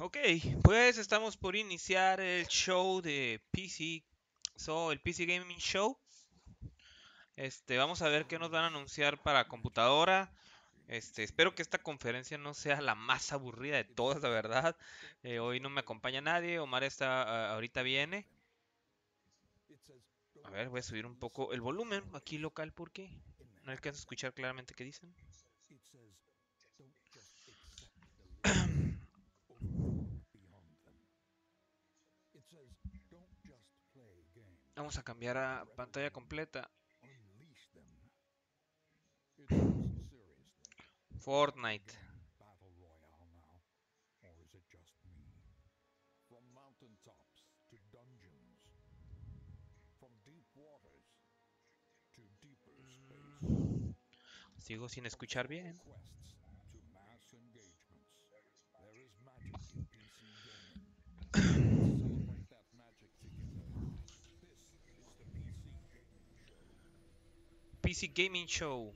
Ok, pues estamos por iniciar el show de PC, el PC Gaming Show. Vamos a ver qué nos van a anunciar para computadora. Espero que esta conferencia no sea la más aburrida de todas, la verdad. Hoy no me acompaña nadie, Omar ahorita viene. A ver, voy a subir un poco el volumen aquí local porque no alcanzo a escuchar claramente qué dicen. Vamos a cambiar a pantalla completa. Fortnite. Sigo sin escuchar bien. PC Gaming Show.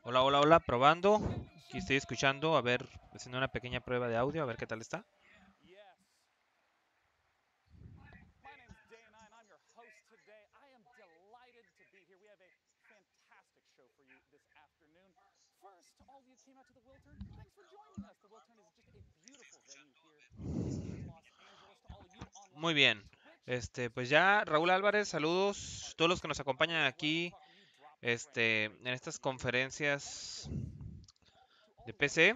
Hola, hola, hola, probando. Aquí estoy escuchando, a ver, haciendo una pequeña prueba de audio, a ver qué tal está. Muy bien. Pues ya, Raúl Álvarez, saludos. Todos los que nos acompañan aquí, en estas conferencias de PC.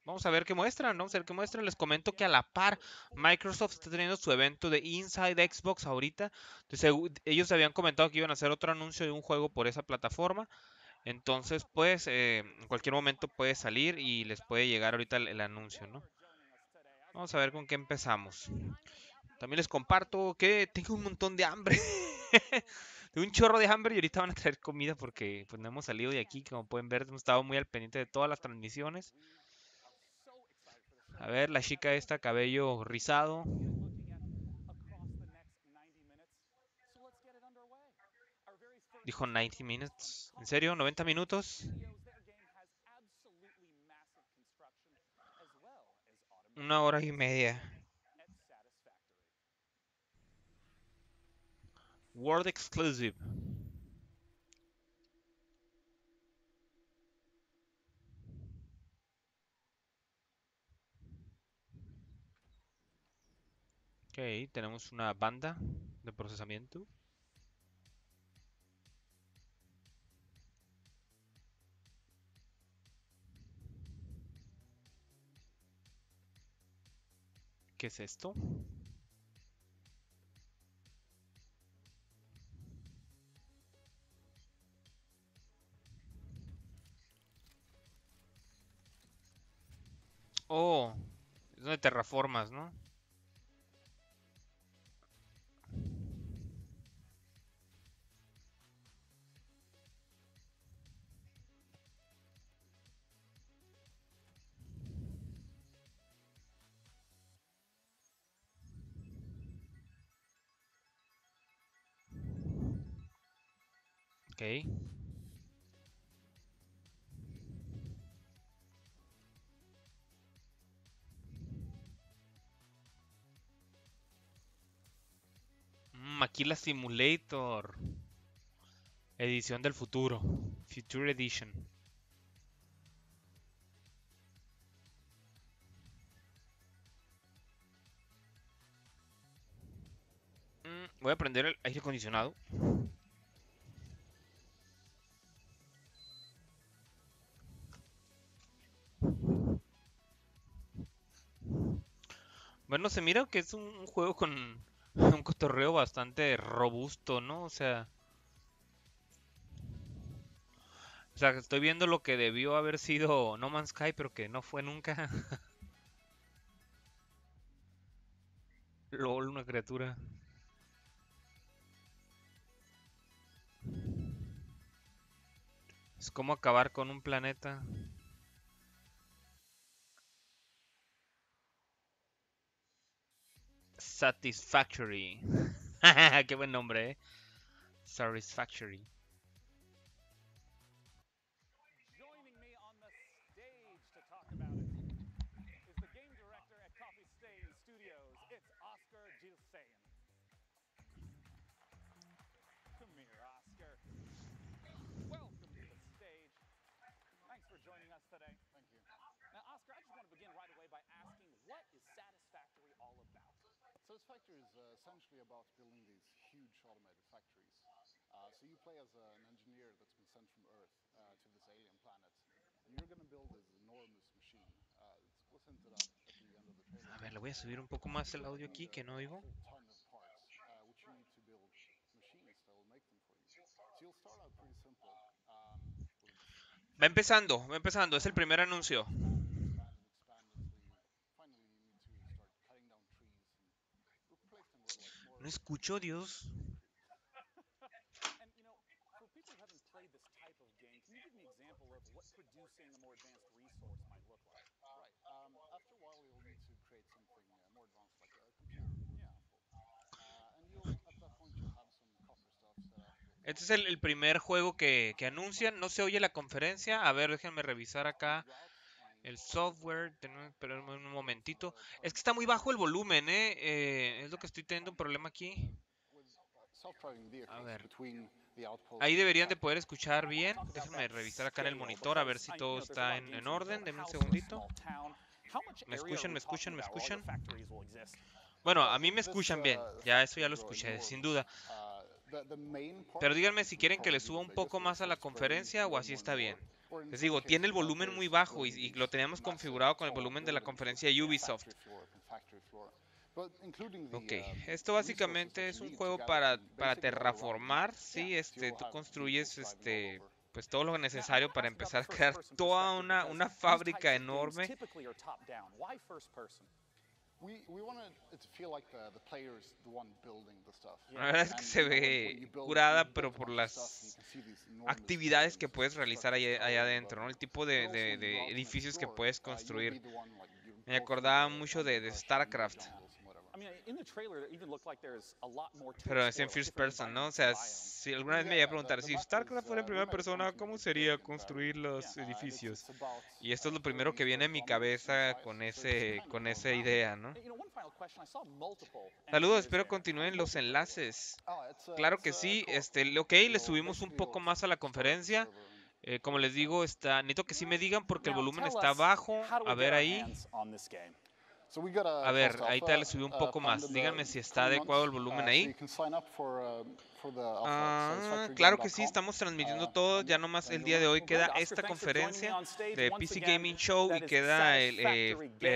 Vamos a ver qué muestran, ¿no? Vamos a ver qué muestran. Les comento que a la par, Microsoft está teniendo su evento de Inside Xbox ahorita. Entonces, ellos habían comentado que iban a hacer otro anuncio de un juego por esa plataforma. Entonces, pues, en cualquier momento puede salir y les puede llegar ahorita el anuncio, ¿no? Vamos a ver con qué empezamos. También les comparto que tengo un montón de hambre. Tengo un chorro de hambre y ahorita van a traer comida porque pues no hemos salido de aquí. Como pueden ver, hemos estado muy al pendiente de todas las transmisiones. A ver, la chica esta, cabello rizado. Dijo 90 minutes. ¿En serio? ¿90 minutos? Una hora y media. World Exclusive. Ok, tenemos una banda de procesamiento. ¿Qué es esto? Oh, es donde terraformas, ¿no? Ok. Maquila Simulator. Edición del futuro. Future Edition. Voy a prender el aire acondicionado. Bueno, se mira que es un juego con un cotorreo bastante robusto, ¿no? O sea, estoy viendo lo que debió haber sido No Man's Sky, pero que no fue nunca. LOL, una criatura. Es como acabar con un planeta. Satisfactory. Qué buen nombre, ¿eh? Satisfactory. Joining me on the stage to talk about it is the game director at Coffee Stain Studios. It's Oscar Gilsayan. Come here, Oscar. Welcome to the stage. Thanks for joining us today. Thank you. Now, Oscar, I just want to begin right away by asking, what is Satisfactory all about? Satisfactory is essentially about building these huge automated factories. So you play as an engineer that's been sent from Earth to this alien planet, and you're going to build this enormous machine. It was hinted at the end of the trailer. A ver, le voy a subir un poco más el You're going audio to need aquí que no a oigo. whole ton of parts, which you need to build machines that will make them for you. So you'll start out pretty simple. Va empezando, es el primer anuncio. Expand until you finally need to start cutting down trees and replace them with like more No escucho, Dios. concrete. And, for people who haven't played this type of game, can you give me an example of what producing a more advanced resource might look like? Right. After a while, you'll need to create something more advanced, like a computer, for Yeah. example. And at that point, you'll have some copper stuff set up. You'll Este es probably el primer juego que anuncian. No se oye la conferencia. A ver, déjenme revisar build acá routes and el follow the software. Pero un with momentito. Es que turns está muy bajo el turns of volumen, ¿eh? Es lo que estoy teniendo un problema aquí. with self-driving A vehicles ver. between the outposts Ahí and the deberían de poder factories. escuchar I want to bien. talk about Déjenme that revisar acá en el scale monitor a ver because si todo there's a está lot of en games where you build orden. a Denme un house or a segundito. small town. How much ¿Me area are escuchan? we ¿Me escuchan? talking ¿Me about where all your escuchan? factories will exist? Bueno, Well, a mí me this escuchan bien. Ya, eso factory ya lo grow escuché, sin enormous. duda. The main part, Pero díganme which si would quieren que le probably be suba the un poco biggest, will más a la start spreading conferencia o more and así more and está more. bien. Or Les in the digo, case tiene of el volumen muy developers, bajo building y these lo teníamos massive, configurado con el tall volumen de la buildings with conferencia Ubisoft. factory floor upon factory floor. But including Ok, the esto resources that básicamente es you un need to juego gather para, can para basically override them. terraformar, Yeah, ¿sí? so you'll Tú have vehicles construyes, driving all over. pues todo lo Now, I necesario want to para ask about empezar the a crear first-person toda perspective because una these types fábrica of games enorme. typically are top-down. Why first person? We wanted it to feel like the player's the one building the stuff. La verdad es que And se when ve you build curada, you've pero built a por bunch of stuff and you las can see these enormous actividades buildings que puedes realizar structures allá towering adentro, above ¿no? you. El tipo But also de, when you go de out and edificios que explore, puedes you'll be construir. the one like you Me go through acordaba the mucho de underbrush and the StarCraft, jungles and whatever. I mean, in the trailer, it even looked like there's a lot more to pero es en explore, like first different person, ¿no? O environments and sea, biomes. si alguna vez me iba a preguntar, The si map is StarCraft fuera en we primera made it fun persona, to make ¿cómo it big sería and varied. construir Yeah. los And edificios? it's about Y esto es lo primero turning que these viene a mi kilometers in cabeza size. So it's kind of con well esa rounded. idea, ¿no? One final question. I saw multiple Saludos, engineers espero there. How continúen los multiplayer will it be? enlaces. Oh, Claro it's que a sí, co-op game. ok, le You'll subimos un basically poco you'll más a la start the conferencia. server and Como build les digo, stuff. necesito que sí me digan porque el Now, volumen tell está us, bajo. how do we A get ver our ahí. hands on this game? So we got A a ver, closed ahí te le alpha subí un poco planned más. in the Díganme si está coming adecuado el months. volumen So ahí. you can sign up for the alpha at Claro que sí, satisfactorygame.com. estamos transmitiendo todo. Ya nomás Then el you'll día de know. hoy Well, queda great, Oscar. esta Thanks for joining me conferencia on stage de once PC again. Gaming Show y That is queda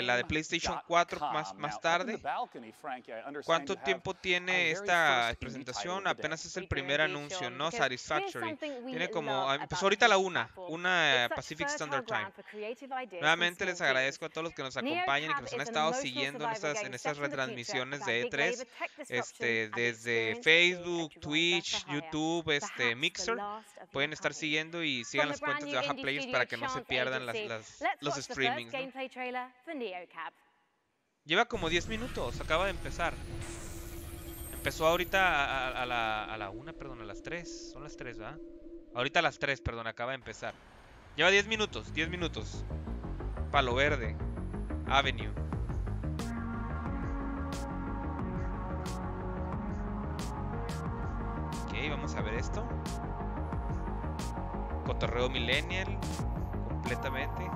la de PlayStation 4 satisfactorygame.com. más Now, up in the tarde. balcony, Frankie, I understand ¿Cuánto you have tiempo our tiene very esta first indie title of presentación? the day. Apenas es el We do primer indeed, anuncio, Sean, ¿no? because here's Satisfactory. something we Tiene como, love empezó about the ahorita a la PC 1, platform. una It's such Pacific fertile Standard Time. ground for creative ideas from Nuevamente small les teams. agradezco a todos los que nos acompañan y que NeoCab nos han is an estado emotional siguiendo en survival estas, game en estas set in the future retransmisiones about de big labor, E3, tech disruption, and the desde experience of being a Facebook, driver for Twitch, hire. YouTube, Perhaps the Mixer. last of your Pueden estar puppies. siguiendo y sigan From the las brand cuentas de new Baja indie Players studio para que no se Chance pierdan Agency, let's los watch the first streamings, ¿no? gameplay trailer for NeoCab. Lleva como 10 minutos, acaba de empezar. Empezó ahorita a la 1, perdón, a las 3. Son las 3, ¿verdad? Ahorita a las 3, perdón, acaba de empezar. Lleva 10 minutos, 10 minutos. Palo Verde, Avenue. Ok, vamos a ver esto. Cotorreo Millennial, completamente.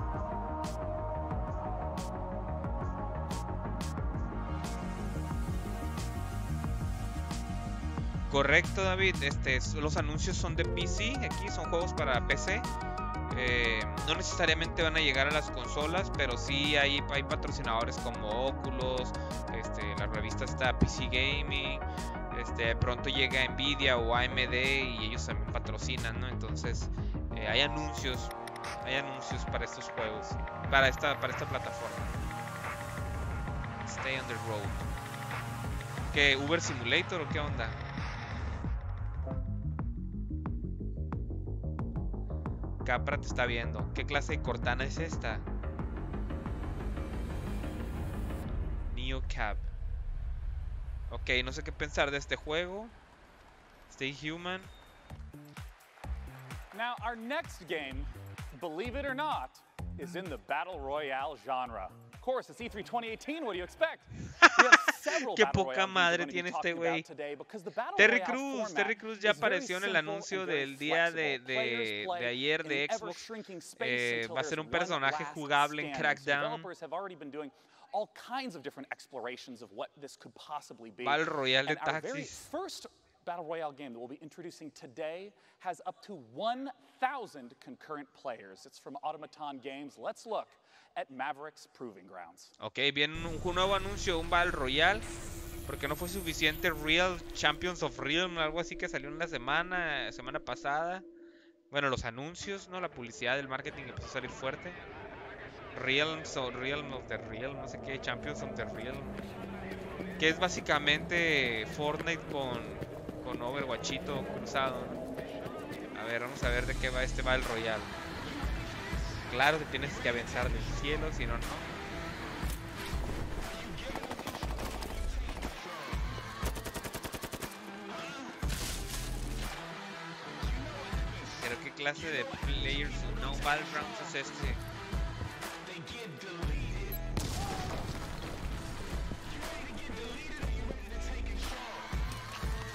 Correcto, David. Los anuncios son de PC. Aquí son juegos para PC. No necesariamente van a llegar a las consolas, pero sí hay patrocinadores como Oculus. La revista está PC Gaming. De pronto llega Nvidia o AMD y ellos también patrocinan, ¿no? Entonces hay anuncios para estos juegos, para esta plataforma. Stay on the road. ¿Qué? ¿Uber Simulator o qué onda? Capra te está viendo. ¿Qué clase de Cortana es esta? Neo Cab. Ok, no sé qué pensar de este juego. Stay Human. Now, our next game, believe it or not, is in the Battle Royale genre. Of course, it's E3 2018, what do you expect? We have several Qué Battle poca Royale games madre we're going to tiene be este talking güey. about today because the Battle Terry Royale Crews format ya is very apareció en el simple anuncio and very del día flexible. Players play de ayer in de an Xbox. ever-shrinking space until Va a ser there's un one personaje last jugable en stand. So Crackdown. developers have already been doing all kinds of different explorations of what this could possibly be. Battle Royale de And our very taxis. first Battle Royale game that we'll be introducing today has up to 1,000 concurrent players. It's from Automaton Games. Let's look at Maverick's Proving Grounds. Ok, viene un nuevo anuncio, un Battle Royale. Porque no fue suficiente Real Champions of Realm, algo así que salió en la semana pasada. Bueno, los anuncios, ¿no? La publicidad, el marketing empezó a salir fuerte. Realms o Realm of the Realm, no sé qué, Champions of the Realm. Que es básicamente Fortnite con Overwatchito cruzado, ¿no? A ver, vamos a ver de qué va este Battle Royale. Claro que tienes que avanzar del cielo, si no, no. Pero qué clase de Players no Battlegrounds es este.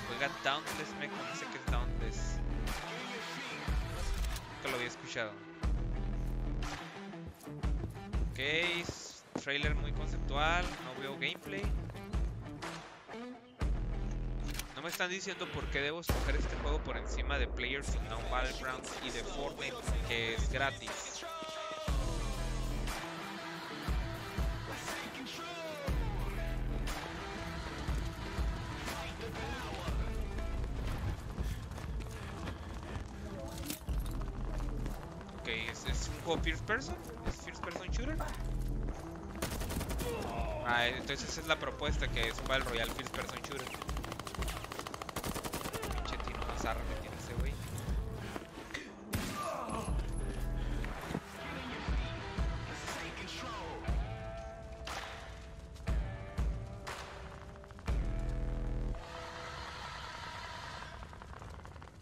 Juega Dauntless, no sé qué es Dauntless. Nunca lo había escuchado. Ok, trailer muy conceptual, no veo gameplay. No me están diciendo por qué debo escoger este juego por encima de PlayerUnknown's Battlegrounds y de Fortnite, que es gratis. Ok, ¿es un juego first person? ¿Es first person shooter? Ah, entonces esa es la propuesta, que es un Battle Royale first person shooter. Pinche tino más arma que tiene ese güey.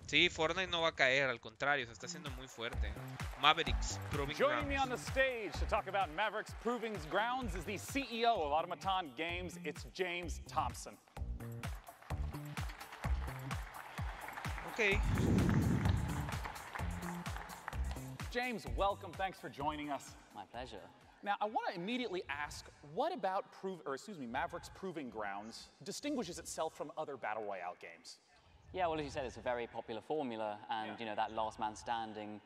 Sí, Fortnite no va a caer, al contrario, se está haciendo muy fuerte. Maverick's Proving Joining me on the Grounds. stage to talk about Maverick's Proving Grounds is the CEO of Automaton Games. It's James Thompson. Ok. James, welcome. Thanks for joining us. My pleasure. Now, I want to immediately ask, what about Maverick's Proving Grounds distinguishes itself from other Battle Royale games? Yeah, well, as you said, it's a very popular formula, and you know that last man standing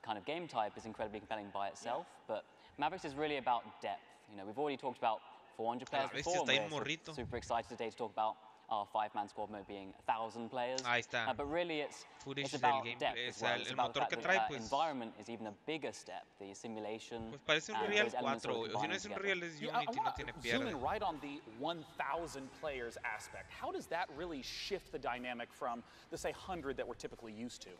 kind of game type is incredibly compelling by itself. But Mavericks is really about depth. You know, we've already talked about 400 players before. Está bien And we're morrito. super excited today to talk about our 5-man squad mode being 1,000 players. Ahí está. But really, it's Footage about del depth gameplay, as well. It's el about the motor fact que that trae, the pues, environment is even a bigger step. The simulation. pues parece un and Real those elements 4, all o si no combining es un together. Real es Yeah, I Unity, no want tiene to zoom pierde. in right on the 1,000 players aspect. How does that really shift the dynamic from the, say, 100 that we're typically used to?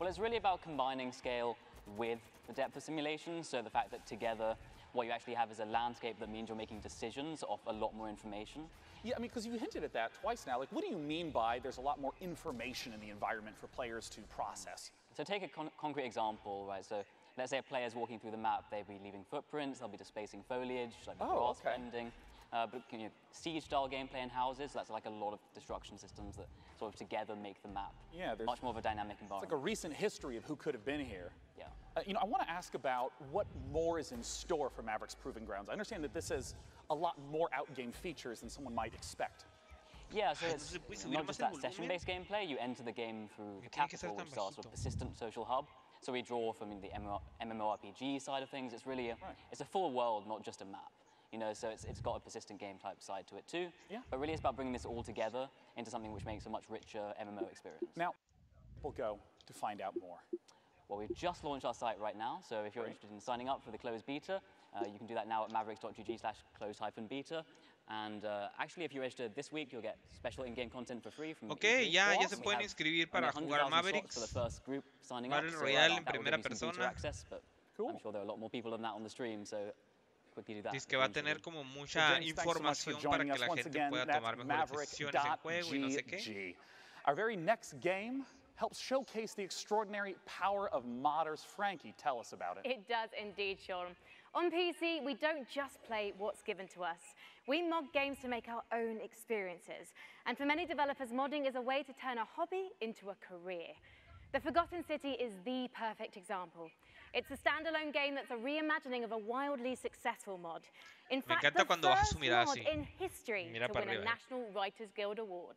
Well, it's really about combining scale with the depth of simulation. So the fact that together, what you actually have is a landscape that means you're making decisions off a lot more information. Yeah, I mean, because you hinted at that twice now. Like, what do you mean by there's a lot more information in the environment for players to process? So take a concrete example, right? So let's say a player's walking through the map, they'll be leaving footprints, they'll be displacing foliage, like grass bending. But siege-style gameplay in houses, that's like a lot of destruction systems that sort of together make the map much more of a dynamic environment. It's like a recent history of who could have been here. Yeah. I want to ask about what more is in store for Maverick's Proving Grounds. I understand that this has a lot more out-game features than someone might expect. Yeah, so it's not just that session-based gameplay. You enter the game through the capital, which is our sort of persistent social hub. So we draw from the MMORPG side of things. It's really it's a full world, not just a map. So it's got a persistent game type side to it too. Yeah. But really it's about bringing this all together into something which makes a much richer MMO experience. Now, we'll go to find out more. Well, we've just launched our site right now, so if you're interested in signing up for the closed beta, you can do that now at mavericks.gg/closed-beta. And actually, if you're registered this week, you'll get special in-game content for free from ya se pueden inscribir para jugar Mavericks. For the first group signing Battle up, Royale en that will primera give you some beta persona. access, but I'm sure there are a lot more people than that on the stream, so quickly do that. Dice que va a tener como mucha información para que la gente pueda tomar mejores decisiones en juego y no sé qué. Our very next game helps showcase the extraordinary power of modders. Frankie, tell us about it. It does indeed, Sean. On PC, we don't just play what's given to us. We mod games to make our own experiences. And for many developers, modding is a way to turn a hobby into a career. The Forgotten City is the perfect example. It's a standalone game that's a reimagining of a wildly successful mod. In fact, the first mod in history to win a National Writers Guild Award.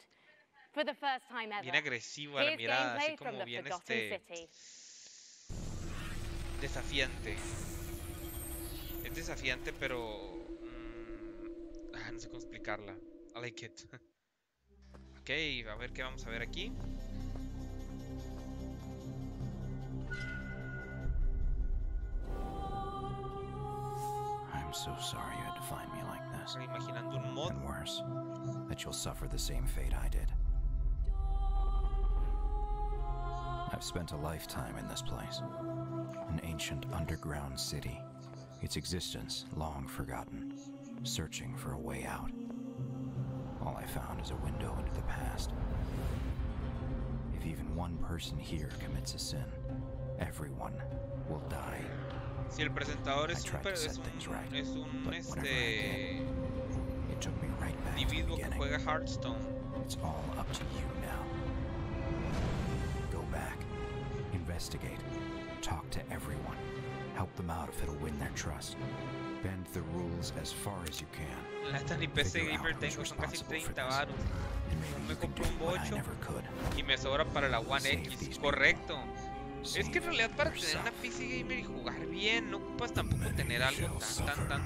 For the first time ever. Bien agresiva la mirada, así como bien desafiante. Es desafiante, pero no sé cómo explicarla. I like it. Ok, a ver qué vamos a ver aquí. I'm so sorry you had to find me like this. Imaginando un mod. And worse, that you'll suffer the same fate I did. I've spent a lifetime in this place. An ancient underground city. Its existence long forgotten. Searching for a way out. All I found is a window into the past. If even one person here commits a sin, everyone will die. Si el presentador es individuo que juega Hearthstone. It's all up to you now. Go back, investigate, talk to everyone, help them out if it'll win their trust. Bend the rules as far as you can. Neta ni PC Gamer tengo, son casi 30 varos. Me compré un bocho y me sobra para la One X. Correcto. Es que en realidad para tener una PC Gamer y jugar bien no ocupas tampoco tener algo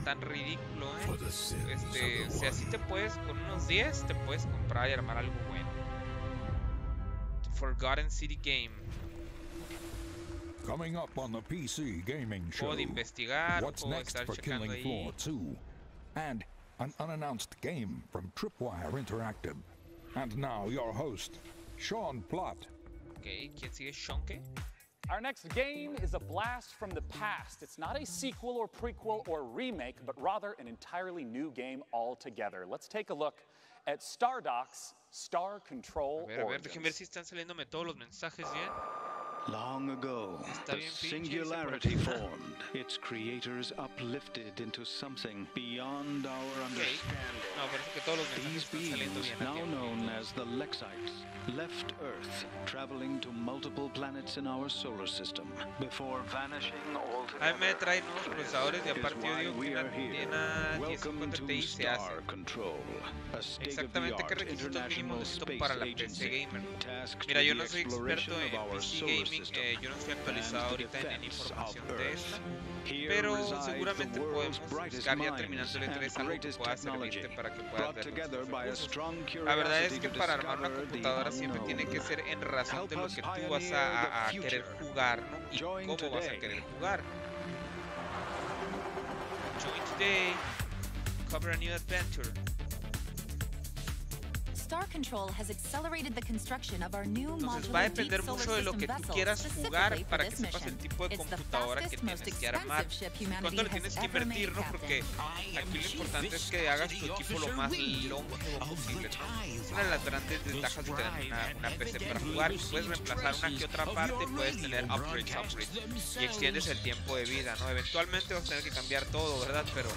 tan ridículo, si así te puedes, con unos 10 te puedes comprar y armar algo bueno. Forgotten City Game. Coming up on the PC Gaming Show, what's next for Killing Floor 2, and an unannounced game from Tripwire Interactive. And now your host, Sean Plott. Okay, ¿quién sigue? ¿Sean qué? Our next game is a blast from the past. It's not a sequel or prequel or remake, but rather an entirely new game altogether. Let's take a look at Stardock's Star Control Origins. Déjenme ver si están saliéndome todos los mensajes bien. Long ago, the singularity formed, its creators uplifted into something beyond our understanding. These beings, now known as the Lexites, left Earth, traveling to multiple planets in our solar system, before vanishing altogether. Ahí me traen nuevos procesadores y aparte yo digo que una 1050 Ti se hace. Exactamente qué requisitos mínimos necesito para la PC Gamer. Mira, yo no soy experto en PC Gaming. Yo no estoy actualizado ahorita en información de esta, pero seguramente podemos buscar ya terminando el E3 algo que pueda servirte para que puedas ver los recursos. La verdad es que para armar una computadora siempre tiene que ser en razón de lo que tú vas a querer jugar, ¿no? Y cómo vas a querer jugar. Join today, cover a new adventure. Entonces va a depender mucho de lo que tú quieras jugar para que sepas el tipo de computadora que tienes que armar y cuánto le tienes que invertir, ¿no? Porque aquí lo importante es que hagas tu equipo lo más longevo posible, ¿no? Es una de las grandes ventajas de tener una PC para jugar. Puedes reemplazar una que otra parte, puedes tener upgrades y extiendes el tiempo de vida, ¿no? Eventualmente vas a tener que cambiar todo, ¿verdad? Pero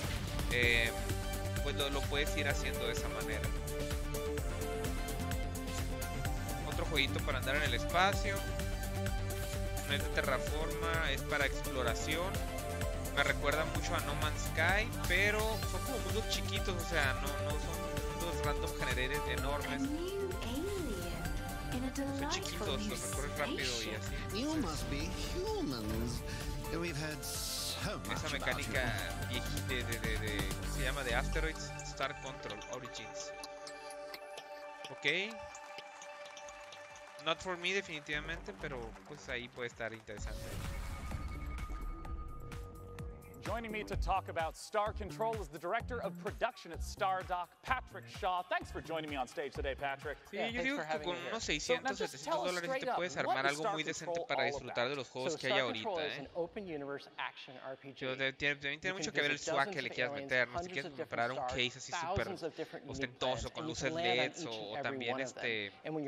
pues lo puedes ir haciendo de esa manera. Otro jueguito para andar en el espacio. No es de terraforma, es para exploración. Me recuerda mucho a No Man's Sky, pero son como mundos chiquitos, o sea, no son mundos random generated enormes. Son chiquitos, los recorres rápido y así. Esa mecánica viejita de ¿cómo se llama? De Asteroids Star Control Origins. Ok. Not for me definitivamente, pero pues ahí puede estar interesante. Joining me to talk about Star Control is the director of production at Stardock, Patrick Shaw. Thanks for joining me on stage today, Patrick. Sí, yo digo que con unos 600, 700 dólares te puedes armar algo muy decente para disfrutar de los juegos que hay ahorita, También tiene mucho que ver el swag que le quieras meter, ¿no? Si quieres comprar un case así súper ostentoso con luces LEDs o también un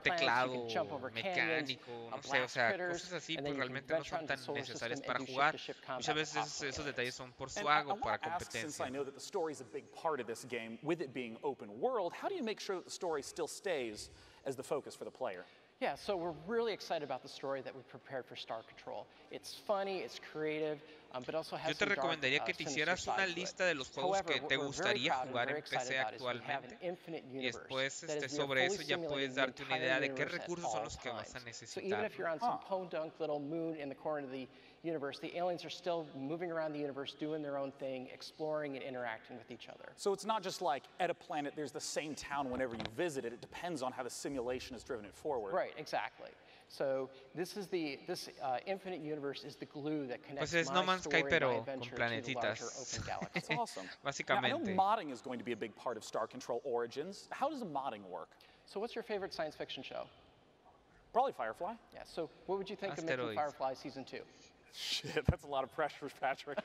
teclado mecánico, no sé, o sea, cosas así pues realmente no son tan necesarias para jugar. Muchas veces esos detalles son por swag o para competencia. Since I know that the story is a big part of this game, with it being open world, how do you make sure that the story still stays as the focus for the player? Yeah, so we're really excited about the story that we prepared for Star Control. It's funny, it's creative, but also has Yo te recomendaría que te hicieras una lista de los juegos que te gustaría jugar en PC actualmente y después sobre eso ya puedes darte una idea de qué recursos son los que vas a necesitar. So even if you're on some podunk little moon in the corner of the universe, the aliens are still moving around the universe, doing their own thing, exploring and interacting with each other. So it's not just like at a planet there's the same town whenever you visit it. It depends on how the simulation has driven it forward. Right, exactly. So this infinite universe is the glue that connects pues es No my Man's Sky, story, pero my adventure, con planetitas. to the larger open galaxy. That's awesome. Básicamente. Now, I know modding is going to be a big part of Star Control Origins. How does the modding work? So what's your favorite science fiction show? Probably Firefly. Yeah, so what would you think of making Firefly Season 2? Shit, that's a lot of pressure, Patrick.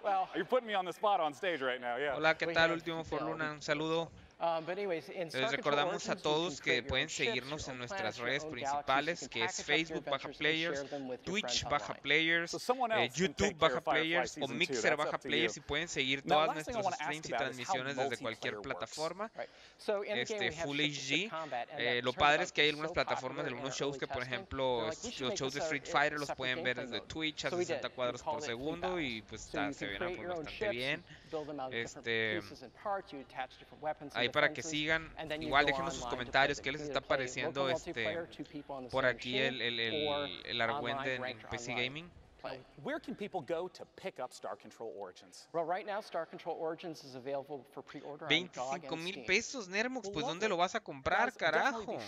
Well, you're putting me on the spot on stage right now, yeah. Hola, ¿qué tal? Último for Luna, un saludo. Les recordamos a todos que pueden seguirnos en nuestras redes principales, que es Facebook /Players, Twitch /Players, YouTube /Players o Mixer /Players, y pueden seguir todas nuestros streams y transmisiones desde cualquier plataforma. Full HD. Lo padre es que hay algunas plataformas de algunos shows que, por ejemplo, los shows de Street Fighter los pueden ver desde Twitch a 60 cuadros por segundo y pues se ven pues, bastante bien. Ahí para que sigan, igual déjenos sus comentarios, qué les está pareciendo por aquí el argüende en PC Gaming. Where can people go to pick up Star Control Origins? Well, right now Star Control Origins is available for pre-order on GOG and 25,000 pesos, Nermox, pues ¿dónde lo vas a comprar, carajo?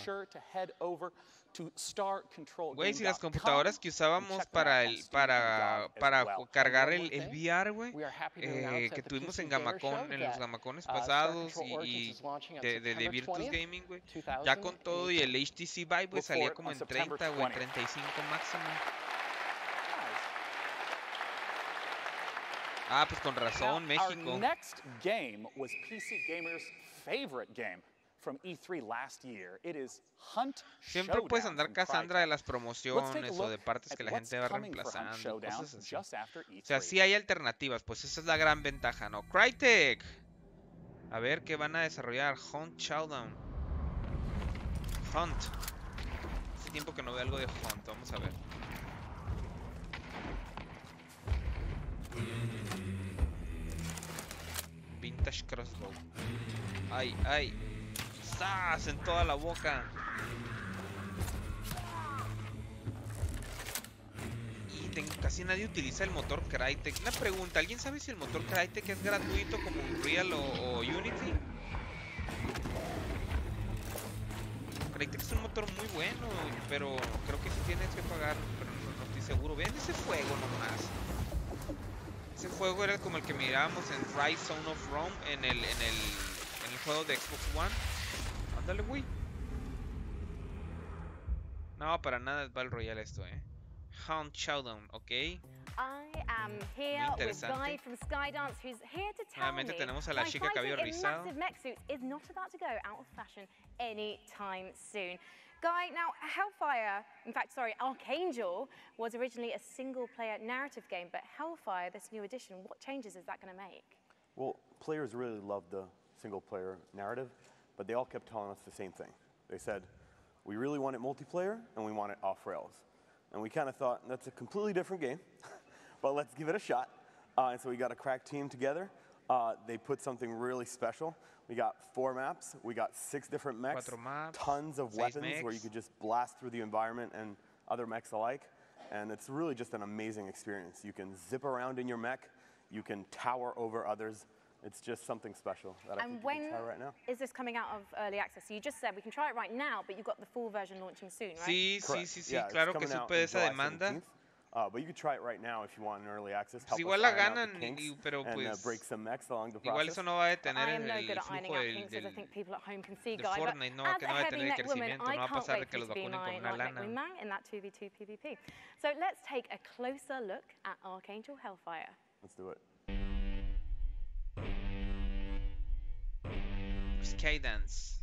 Güey, si las computadoras que usábamos para cargar el VR, güey, que tuvimos en Gamacon, en los Gamacones pasados y de Virtus Gaming, güey, ya con todo y el HTC Vive, güey, salía como en 30 o en 35 máximo. Ah, pues con razón, México. Our next game was PC Gamer's favorite game from E3 last year. It is Hunt Siempre puedes andar Cassandra de las promociones o de partes que la gente va reemplazando, cosas así. O sea, sí hay alternativas, pues esa es la gran ventaja, ¿no? Crytek. A ver qué van a desarrollar. Hunt Showdown. Hunt. Hace tiempo que no veo algo de Hunt, vamos a ver. Vintage Crossbow. Ay, ay. ¡Zas! En toda la boca. Y casi nadie utiliza el motor Crytek. Una pregunta, ¿alguien sabe si el motor Crytek es gratuito como Unreal o Unity? Crytek es un motor muy bueno, pero creo que sí tienes que pagar, pero no estoy seguro. Vean ese fuego nomás. Ese juego era como el que mirábamos en Rise Zone of Rome en juego de Xbox One. Ándale, güey. No, para nada es Battle Royale esto, Hound Showdown, ok. I am here with Guy from Skydance, who's here to tell me tenemos a la chica cabello rizado. massive mech suits is not about to go out of fashion anytime soon. Guy, now Hellfire, in fact, sorry, Archangel was originally a single-player narrative game, but Hellfire, this new edition, what changes is that going to make? Well, players really loved the single-player narrative, but they all kept telling us the same thing. They said, we really want it multiplayer, and we want it off-rails. And we kind of thought, that's a completely different game, but let's give it a shot. And so we got a crack team together. They put something really special. We got 4 maps, we got 6 different mechs, tons of weapons where you could just blast through the environment and other mechs alike. And it's really just an amazing experience. You can zip around in your mech, you can tower over others. It's just something special that I think you can try right now. Is this coming out of early access? So you just said we can try it right now, but you've got the full version launching soon, right? Sí, claro que supe de esa demanda. But you could try it right now if you want an early access. Pues igual la ganan, pero pues break some mechs along the igual eso no va a detener el flujo de Fortnite, no, que no va a detener el crecimiento, no va a pasar de que los vacunen con una lana. In that 2v2 PvP. So let's take a closer look at Archangel Hellfire. Let's do it. Skydance.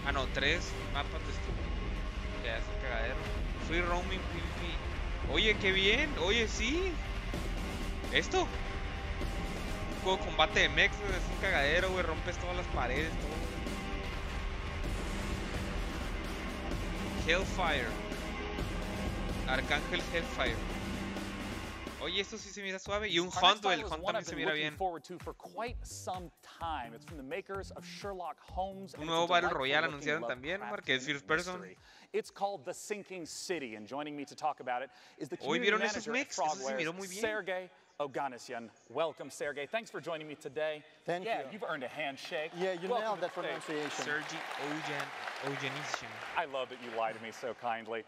Ah, no, 3 mapas de esto. Ya es un cagadero. Free roaming PvP. Oye, qué bien. Oye, sí. Esto. Un juego de combate de mechs, es un cagadero, güey. Rompes todas las paredes, todo. Hellfire. Arcángel Hellfire. Oye, esto sí se mira suave. Y un Hunt, el Hunt también se mira bien. Un nuevo Battle Royale anunciaron también, Omar, que es First Person. It's called The Sinking City, and joining me to talk about it is the Hoy community vieron manager esos at mechs, eso se miró Frogwares, muy bien. Sergey Oganessian. Welcome, Sergey. Thanks for joining me today. Thank you. You've earned a handshake. Yeah, you nailed that pronunciation. Sergey Oganessian. I love that you lie to me so kindly.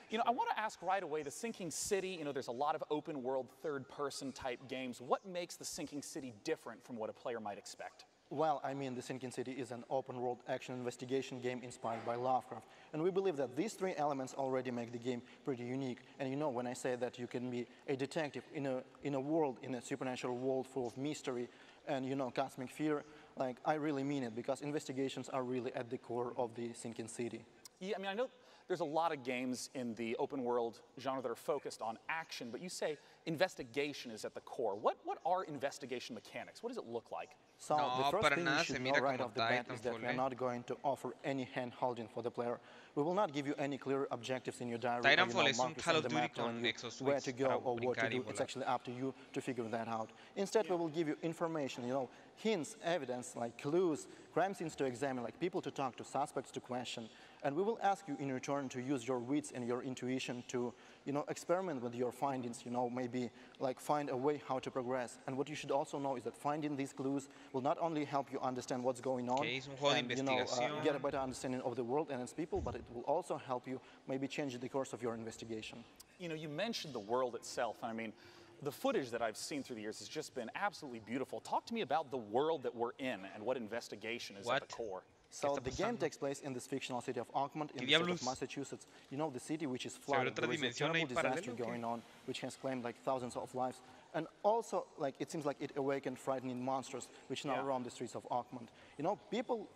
You know, I want to ask right away, The Sinking City, you know, there's a lot of open world, third-person type games. What makes The Sinking City different from what a player might expect? Well, I mean, The Sinking City is an open-world action investigation game inspired by Lovecraft. And we believe that these 3 elements already make the game pretty unique. And you know, when I say that you can be a detective in a world, in a supernatural world full of mystery and, you know, cosmic fear, like, I really mean it, because investigations are really at the core of The Sinking City. Yeah, I mean, I know there's a lot of games in the open world genre that are focused on action, but you say investigation is at the core. What are investigation mechanics? What does it look like? So the first thing you should know right off the bat is that we are not going to offer any hand-holding for the player. We will not give you any clear objectives in your diary, Titanfall es un Call of Duty con where to go or what to do. It's actually up to you to figure that out. Instead, we will give you information, you know, hints, evidence, like clues, crime scenes to examine, like people to talk to, suspects to question. And we will ask you in return to use your wits and your intuition to, you know, experiment with your findings, you know, maybe like find a way how to progress. And what you should also know is that finding these clues will not only help you understand what's going on and, you know, get a better understanding of the world and its people, but it will also help you maybe change the course of your investigation. You know, you mentioned the world itself, and I mean, the footage that I've seen through the years has just been absolutely beautiful. Talk to me about the world that we're in and what investigation is at the core. So the game takes place in this fictional city of Oakmont in the state of Massachusetts. You know, the city which is flooded. There is a terrible disaster going on, which has claimed like thousands of lives. And also, like, it seems like it awakened frightening monsters which now roam the streets of Oakmont. You know, people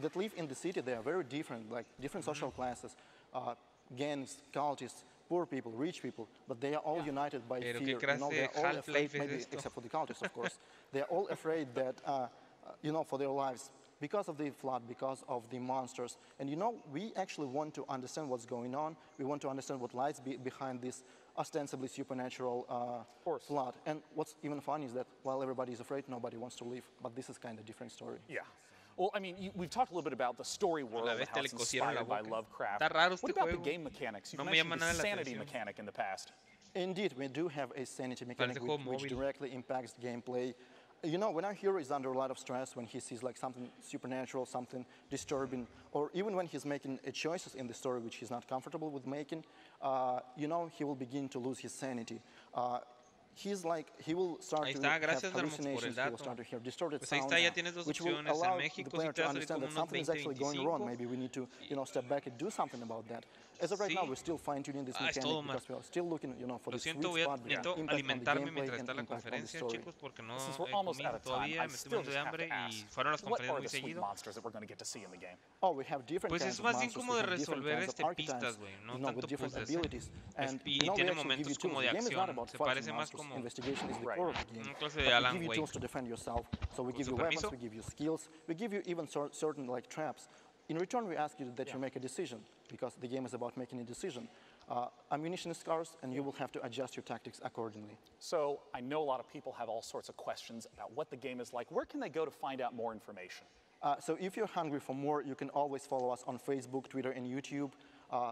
that live in the city, they are very different, like different social classes, gangs, cultists, poor people, rich people, but they are all united by fear. You know, they are all afraid, maybe except for the cultists, of course. They are all afraid that, you know, for their lives, because of the flood, because of the monsters. And you know, we actually want to understand what's going on. We want to understand what lies behind this ostensibly supernatural flood. And what's even funny is that while everybody is afraid, nobody wants to leave. But this is kind of a different story. Yeah. Well, I mean, we've talked a little bit about the story world and how it's inspired by Lovecraft. What about the game mechanics? You've mentioned the sanity mechanic in the past. Indeed, we do have a sanity mechanic which directly impacts gameplay. You know, when our hero is under a lot of stress, when he sees like something supernatural, something disturbing, or even when he's making choices in the story which he's not comfortable with making, you know, he will begin to lose his sanity. he will start to have hallucinations, he will start to hear distorted sounds, which will allow the player to understand that something is actually going wrong. Maybe we need to, step back and do something about that. As of right now, we're still fine-tuning this mechanic because we are still looking, for the sweet spot between impact on the gameplay and impact on the story. Since we're almost out of time, I still just have to ask, what are the sweet monsters that we're going to get to see in the game? Oh, we have different kinds of monsters, we have different kinds of archetypes, with different abilities. And we actually give you tools. The game is not about fighting monsters. Investigation is the core of the game. But we give you tools to defend yourself. So we give you weapons, we give you skills, we give you even certain traps. In return, we ask you that you make a decision, because the game is about making a decision. Ammunition is scarce, and you will have to adjust your tactics accordingly. So I know a lot of people have all sorts of questions about what the game is like. Where can they go to find out more information? So if you're hungry for more, you can always follow us on Facebook, Twitter, and YouTube.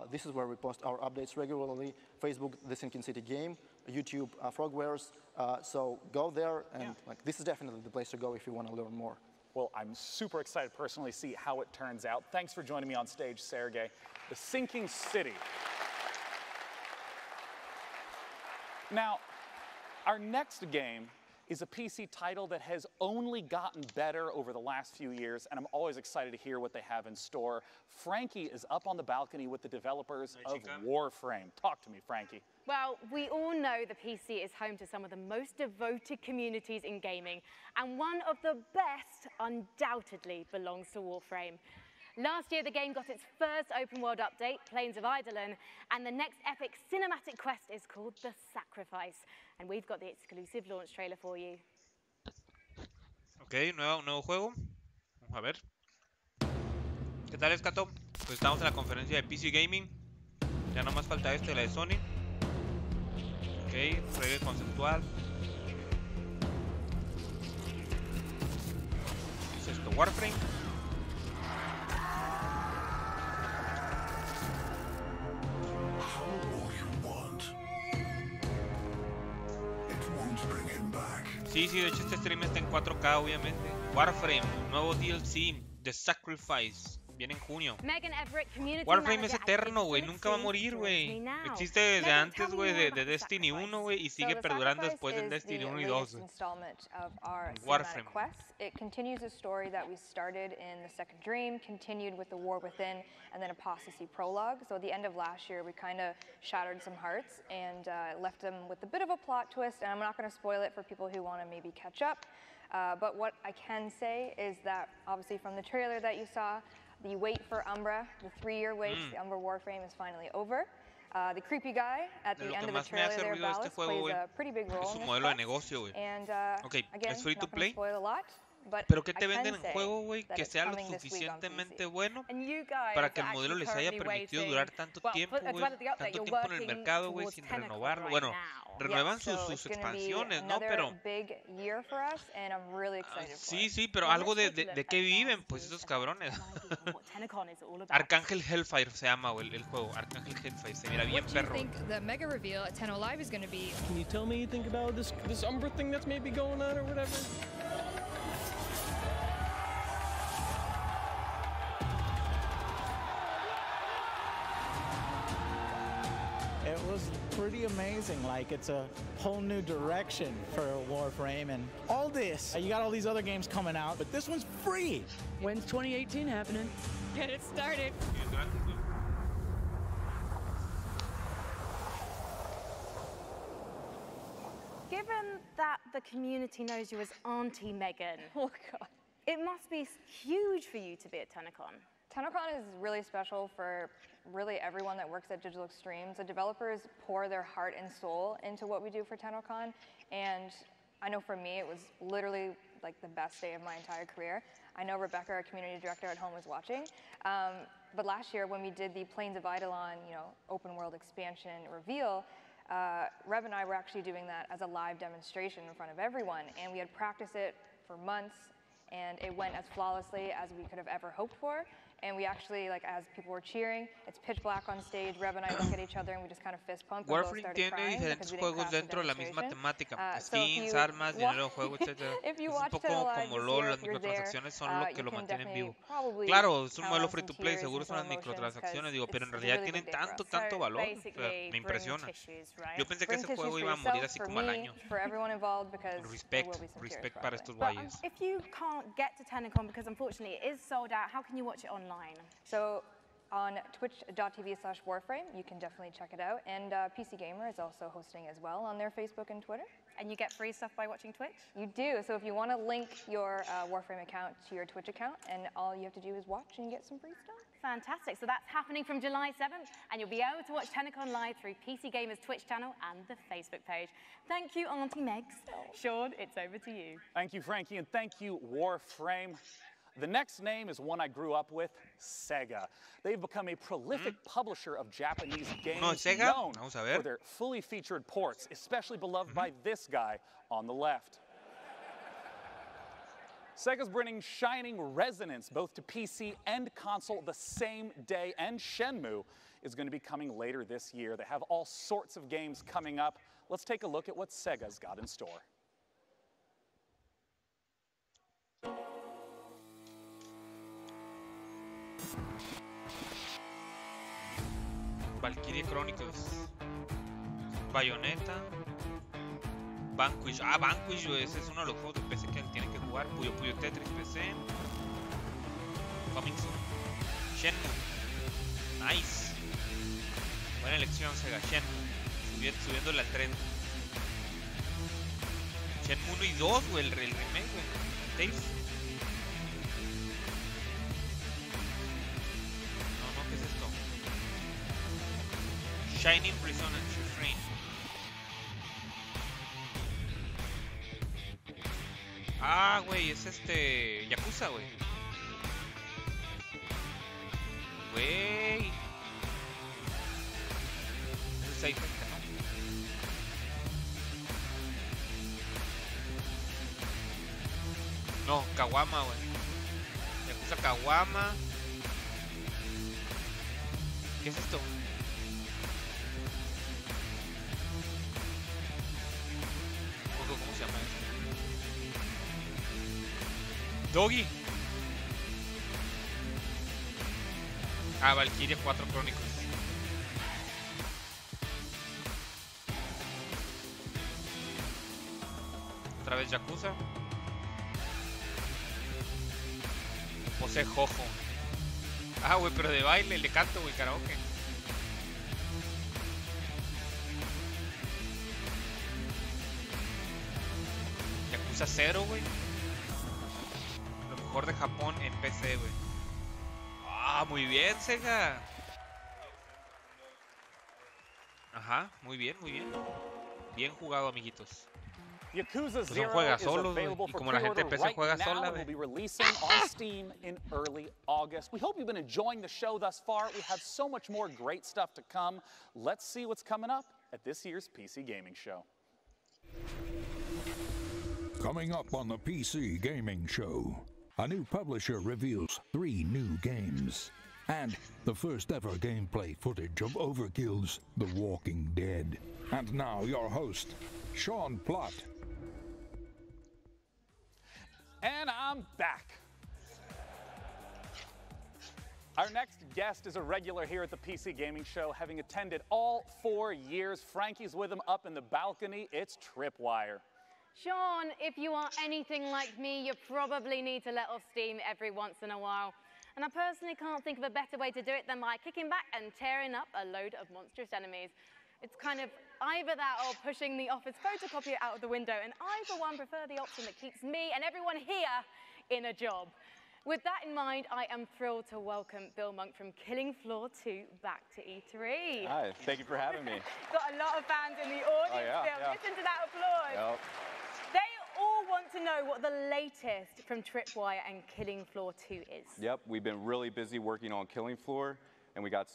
This is where we post our updates regularly. Facebook, The Sinking City Game, YouTube, Frogwares. So go there, and this is definitely the place to go if you want to learn more. Well, I'm super excited personally to see how it turns out. Thanks for joining me on stage, Sergey. The Sinking City. Now, our next game is a PC title that has only gotten better over the last few years, and I'm always excited to hear what they have in store. Frankie is up on the balcony with the developers of Warframe. Talk to me, Frankie. Well, we all know the PC is home to some of the most devoted communities in gaming, and one of the best undoubtedly belongs to Warframe. Last year, the game got its first open-world update, Plains of Eidolon, and the next epic cinematic quest is called The Sacrifice. And we've got the exclusive launch trailer for you. Ok, nuevo juego. Vamos a ver. ¿Qué tal, Escato? Pues estamos en la conferencia de PC Gaming. Ya nomás falta la de Sony. Ok, trailer conceptual. ¿Qué es esto? Warframe. Sí, de hecho este stream está en 4K, obviamente. Warframe, nuevo DLC, The Sacrifice, viene en junio. Warframe es eterno, güey, nunca va a morir, güey. Existe desde antes, güey, de Destiny 1, güey, y sigue perdurando después de Destiny 1 y 2. Warframe. It continues a story that we started in the Second Dream, continued with the War Within, and then Apostasy Prologue. So at the end of last year, we kind of shattered some hearts and left them with a bit of a plot twist, and I'm not going to spoil it for people who want to maybe catch up. But what I can say is that, obviously from the trailer that you saw, the wait for Umbra, the 3-year wait, the Umbra Warframe is finally over. The creepy guy at the end of the trailer there, Ballas, plays a pretty big role in this quest. And again, es free to not going play. to spoil a lot. Pero ¿qué te venden en juego, güey? Que sea lo suficientemente bueno para que el modelo les haya permitido durar tanto tiempo, güey. Tanto tiempo en el mercado, güey, sin renovarlo. Bueno, renuevan sus expansiones, ¿no? Pero... Sí, pero algo de qué viven, pues, esos cabrones. Arcángel Hellfire se llama, güey, el juego. Arcángel Hellfire. Se mira bien perro. What do you think the mega reveal at 10 Live is going to be? Can you tell me anything about this Umbra thing that's maybe going on or whatever? It was pretty amazing. Like, it's a whole new direction for Warframe, and all this. You got all these other games coming out, but this one's free. When's 2018 happening? Get it started. Given that the community knows you as Auntie Megan, oh God, it must be huge for you to be at TennoCon. TennoCon is really special for really everyone that works at Digital Extremes. The developers pour their heart and soul into what we do for TennoCon, and I know for me it was literally like the best day of my entire career. I know Rebecca, our community director at home, was watching. But last year when we did the Plains of Eidolon, open world expansion reveal, Reb and I were actually doing that as a live demonstration in front of everyone, and we had practiced it for months, and it went as flawlessly as we could have ever hoped for. And we actually, like, as people were cheering, it's pitch black on stage. Reb and I look at each other and we just kind of fist pump and both Warframe started tiene crying diferentes because we didn't juegos crash the dentro de la misma demonstration. temática. So if Skins, you armas, dinero de juego, etc. if you Es un watch poco Tenno Live como this LOL, year, las if you're there, microtransacciones son lo que you lo can mantienen definitely vivo. probably Claro, es un count modelo on free some to play, tears seguro and son some las emotions microtransacciones, because digo, pero en it's realidad really tienen big day for us. tanto So valor, o sea, basically, me bring impresiona. tissues, right? Yo pensé que Bring ese tissues juego for iba a morir yourself, así for como al me, año. for everyone involved, because there will be some tears Respect para probably. estos But guayes. if you can't get to TennoCon because unfortunately it is sold out, how can you watch it online? So on twitch.tv/Warframe, you can definitely check it out. And PC Gamer is also hosting as well on their Facebook and Twitter. And you get free stuff by watching Twitch? You do. So if you want to link your Warframe account to your Twitch account, and all you have to do is watch and you get some free stuff. Fantastic. So that's happening from July 7th, and you'll be able to watch TennoCon live through PC Gamer's Twitch channel and the Facebook page. Thank you, Auntie Megs. Sean, it's over to you. Thank you, Frankie, and thank you, Warframe. The next name is one I grew up with, Sega. They've become a prolific publisher of Japanese games known for their fully featured ports, especially beloved by this guy on the left. Sega's bringing shining resonance both to PC and console the same day, and Shenmue is going to be coming later this year. They have all sorts of games coming up. Let's take a look at what Sega's got in store. Valkyrie Chronicles, Bayonetta, Vanquish. Ah, Vanquish, ese es uno de los juegos de PC que tienen que jugar. Puyo Puyo Tetris PC. Coming soon. Shenmue. Nice. Buena elección, Sega. Shenmue. Subiéndole al tren. Shenmue 1 y 2, güey, el remake, güey. Tapes. No, ¿qué es esto? Shining Resonance Refrain. Ah, güey, es Yakuza, güey. Güey. Eso es ahí cerca, ¿no? No, Kawama, güey. Yakuza Kawama. ¿Qué es esto? ¿Cómo se llama esto? Doggy. Ah, Valkyrie 4 Chronicles. Otra vez Yakuza. Pose Jojo. Ah, güey, pero de baile, le canto, güey, karaoke. Yakuza 0, güey. Lo mejor de Japón en PC, güey. Ah, muy bien, Sega. Ajá, muy bien, muy bien. Bien jugado, amiguitos. Yakuza Pues son 0 juega is solos, available y for como la gente de pre-order PC right juega now sola, and will be releasing on Steam in early August. We hope you've been enjoying the show thus far. We have so much more great stuff to come. Let's see what's coming up at this year's PC Gaming Show. Coming up on the PC Gaming Show, a new publisher reveals 3 new games, and the first ever gameplay footage of Overkill's The Walking Dead. And now your host, Sean Plott. And I'm back. Our next guest is a regular here at the PC Gaming Show, having attended all 4 years. Frankie's with him up in the balcony. It's Tripwire. Sean, if you are anything like me, you probably need to let off steam every once in a while. And I personally can't think of a better way to do it than by kicking back and tearing up a load of monstrous enemies. It's kind of either that or pushing the office photocopier out of the window, and I, for one, prefer the option that keeps me and everyone here in a job. With that in mind, I am thrilled to welcome Bill Monk from Killing Floor 2 back to E3. Hi, thank you for having me. Got a lot of fans in the audience, Bill. Yeah. Listen to that applause. Yep. They all want to know what the latest from Tripwire and Killing Floor 2 is. Yep, we've been really busy working on Killing Floor. And we got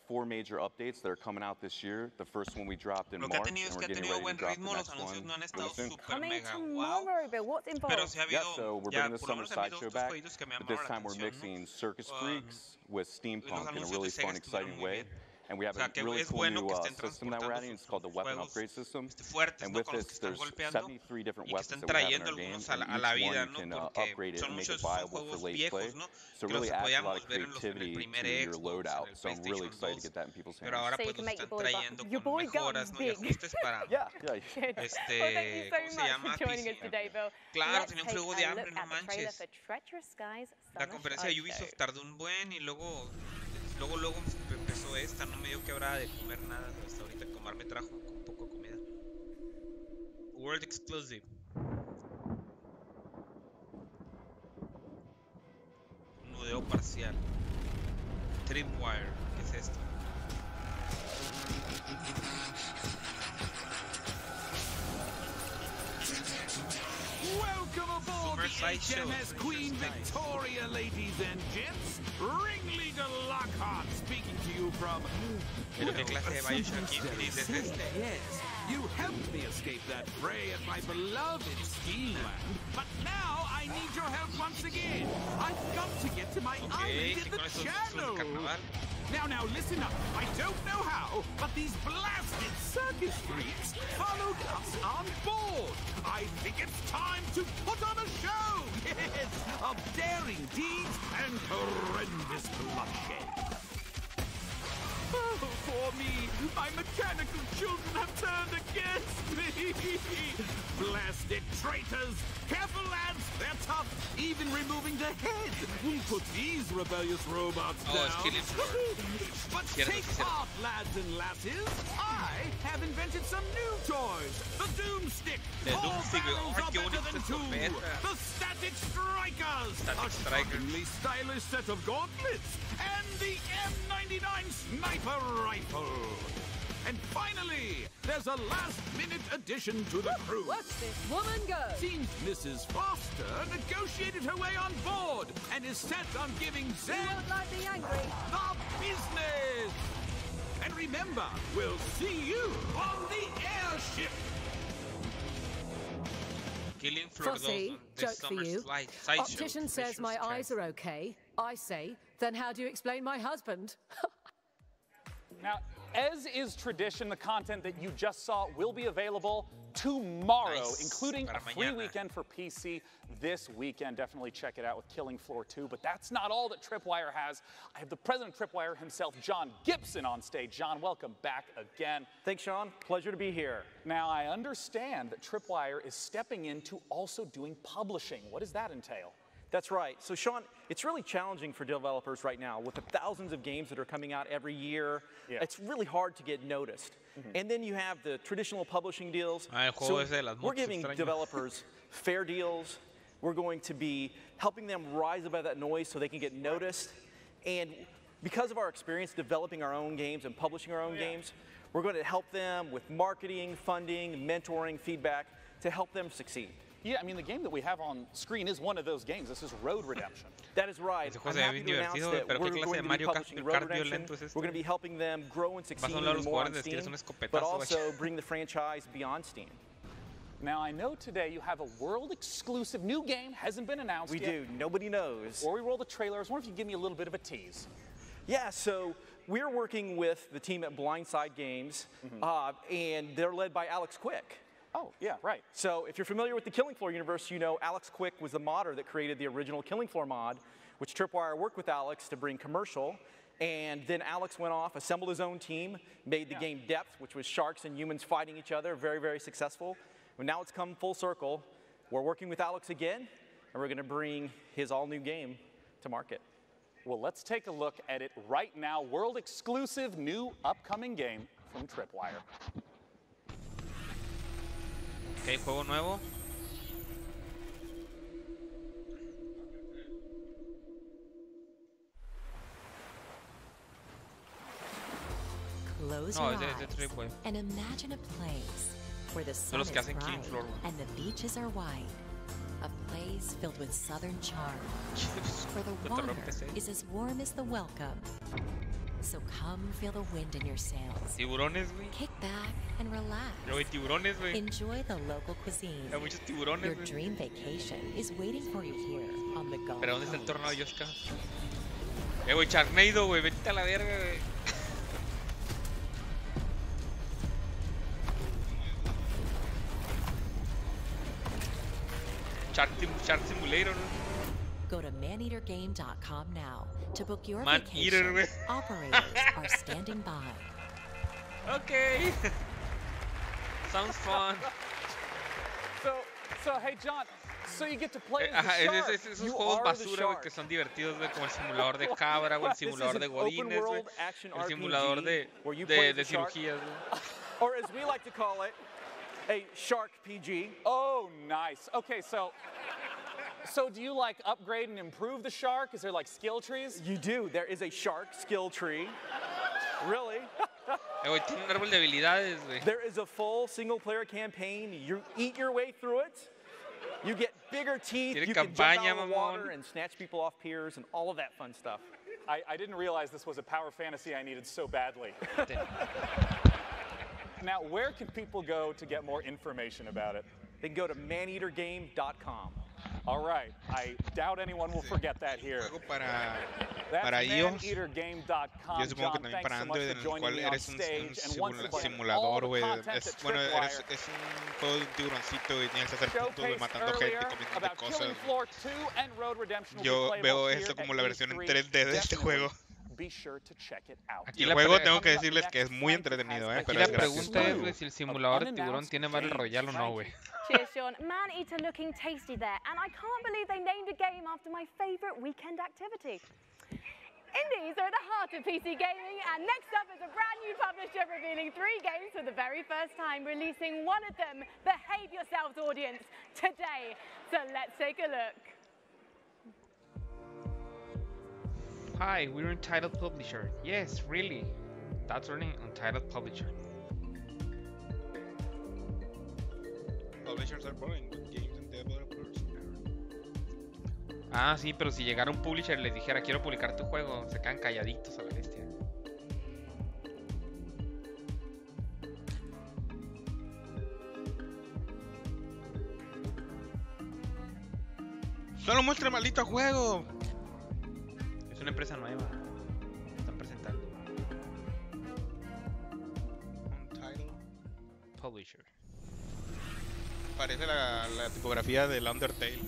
4 major updates that are coming out this year. The first one we dropped in March, and we're getting ready to drop the next one really soon. Coming tomorrow, but what's involved? Yeah, so we're bringing the Summer Sideshow back, but this time we're mixing Circus Freaks with steampunk in a really fun, exciting way. And we have a really cool new system that we're adding. It's called the Weapon Upgrade System. And with this, there's 73 different weapons that we have in our game, and each one you can upgrade it and make it viable for late play. So it really adds a lot of creativity to your loadout. So I'm really excited to get that in people's hands. So you can make your boy guns big. Yeah. Well, thank you so much for joining us today, Bill. Let's take a look at the trailer for Treacherous Skies La conferencia de Ubisoft tardó un buen y luego empezó esta, no me dio quebrada de comer nada hasta ahorita. Comar me trajo un poco de comida. World Exclusive. Nudeo parcial. Tripwire. ¿Qué es esto? Welcome aboard the HMS Queen Victoria, ladies and gents. Ringleader Lockhart speaking to you from... Pero qué clase de Bioshock Infinite es este? Yes, you helped me escape that fray at my beloved Steamland, but now I need your help once again. I've got to get to my island in the channel. Now, listen up. I don't know how, but these blasted circus freaks followed us on board. I think it's time to put on a show. Yes, of daring deeds and horrendous bloodshed. Oh, for me, my mechanical children have turned against me. Blasted traitors. Careful, lads, they're tough. Even removing the head won't put these rebellious robots down. But take heart, lads and lasses. I have invented some new toys. The Doomstick. The Doomstick. Better than two. The Static Strikers. A shockingly stylish set of gauntlets. And the M99 Sniper Rifle. And finally, there's a last-minute addition to the crew. Watch this woman go. Seems Mrs. Foster negotiated her way on board and is set on giving Zed the angry. The business. And remember, we'll see you on the airship. Killing Floor 2, joke for you. Optician says my eyes are okay. I say, then how do you explain my husband? Now, as is tradition, the content that you just saw will be available tomorrow, including a free weekend for PC this weekend. Definitely check it out with Killing Floor 2. But that's not all that Tripwire has. I have the president of Tripwire himself, John Gibson, on stage. John, welcome back again. Thanks, Sean. Pleasure to be here. Now, I understand that Tripwire is stepping into also doing publishing. What does that entail? That's right. So, Sean, it's really challenging for developers right now. With the thousands of games that are coming out every year, it's really hard to get noticed. And then you have the traditional publishing deals. So we're giving developers fair deals. We're going to be helping them rise above that noise so they can get noticed. And because of our experience developing our own games and publishing our own games, we're going to help them with marketing, funding, mentoring, feedback to help them succeed. Yeah, I mean, the game that we have on screen is one of those games. This is Road Redemption. That is right. I'm happy to announce that we're going to be publishing Road Redemption. We're going to be helping them grow and succeed even more on Steam, but also bring the franchise beyond Steam. Now, I know today you have a world-exclusive new game. Hasn't been announced yet. We do. Nobody knows. Before we roll the trailer, I was wondering if you could give me a little bit of a tease. Yeah, so we're working with the team at Blindside Games, and they're led by Alex Quick. Oh, yeah, right. So if you're familiar with the Killing Floor universe, you know Alex Quick was the modder that created the original Killing Floor mod, which Tripwire worked with Alex to bring commercial. And then Alex went off, assembled his own team, made the game Depth, which was sharks and humans fighting each other, very, very successful. But now it's come full circle. We're working with Alex again, and we're going to bring his all-new game to market. Well, let's take a look at it right now. World-exclusive new upcoming game from Tripwire. Okay, juego nuevo. Close your eyes and imagine a place where the sun is bright and the beaches are wide. A place filled with southern charm, where the water is as warm as the welcome. So come feel the wind in your sails. Tiburones, güey. Kick back and relax. Hay tiburones, güey. Enjoy the local cuisine. Hay muchos tiburones, Your güey. dream vacation is waiting for you here on the Gulf. Pero ¿dónde está el tornado Yoshka? Güey, Charneido, güey, vete a la verga, güey. Shark Simulator, ¿no? Go to maneatergame.com now to book your Man vacation. Eater, güey. Operators are standing by. Okay. Sounds fun. So hey, John. So you get to play as the shark. Esos juegos basura, güey, que son divertidos, güey, como el simulador de cabra, güey, el simulador de godines, güey, el simulador de cirugías, güey. Or as we like to call it, a shark PG. Oh, nice. Okay, so do you like upgrade and improve the shark? Is there like skill trees? You do. There is a shark skill tree. Really? Güey, tiene un árbol de habilidades, güey. There is a full single-player campaign. You eat your way through it. You get bigger teeth. You can jump out of the water and snatch people off piers and all of that fun stuff. I didn't realize this was a power fantasy I needed so badly. Now, where can people go to get more information about it? They can go to maneatergame.com. All right. I doubt anyone will forget that here. That's maneatergame.com. Yo supongo que también para Android, en el cual eres un simulador, güey. Bueno, es un juego de un tiburoncito, güey. Tienes que hacer puntos, güey, matando gente, comiendo cosas. Yo veo esto como la versión en 3D de este juego. Aquí el juego tengo que decirles que es muy entretenido, ¿eh? Pero la pregunta es, güey, si el simulador de tiburón tiene Battle Royale o no, güey. Cheers, Sean. Man-eater looking tasty there, and I can't believe they named a game after my favourite weekend activity. Indies are at the heart of PC gaming, and next up is a brand new publisher revealing 3 games for the very first time, releasing one of them, Behave Yourselves audience, today. So let's take a look. Hi, we're Untitled Publisher. Yes, really. That's our name, Untitled Publisher. Publishers are boring, but games and developers. Ah, sí, pero si llegara un publisher y les dijera quiero publicar tu juego, se quedan calladitos a la bestia. ¡Solo muestra el maldito juego! Es una empresa nueva. Están presentando. Untitled Publisher. Parece la tipografía del Undertale.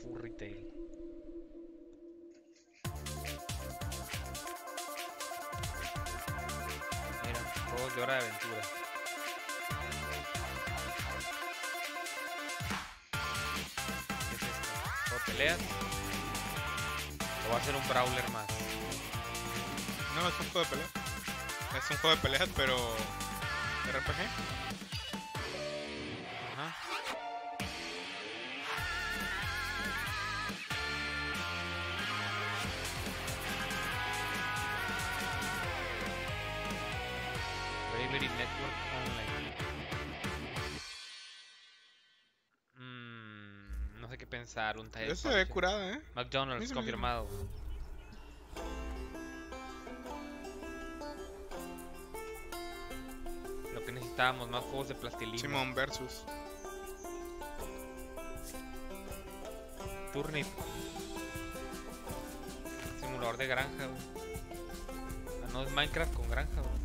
Furry Tail. Mira, juegos de Hora de Aventura. ¿Qué es esto? ¿Juego de peleas? ¿O va a ser un brawler más? No, es un juego de peleas. Es un juego de peleas, pero... ¿RPG? Ajá. Bravery Network Online. No sé qué pensar. Un Title Eso se ve curada, ¿eh? McDonald's, confirmado. Lo que necesitábamos, más juegos de plastilina. Simon versus Turnip. Simulador de granja, güey. Ah, no, es Minecraft con granja, güey.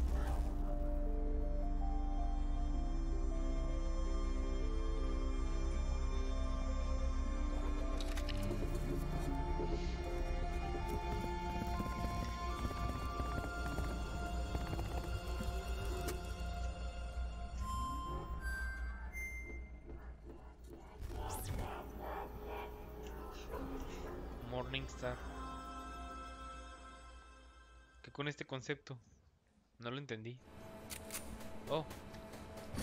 Morningstar. ¿Qué con este concepto? No lo entendí. Oh.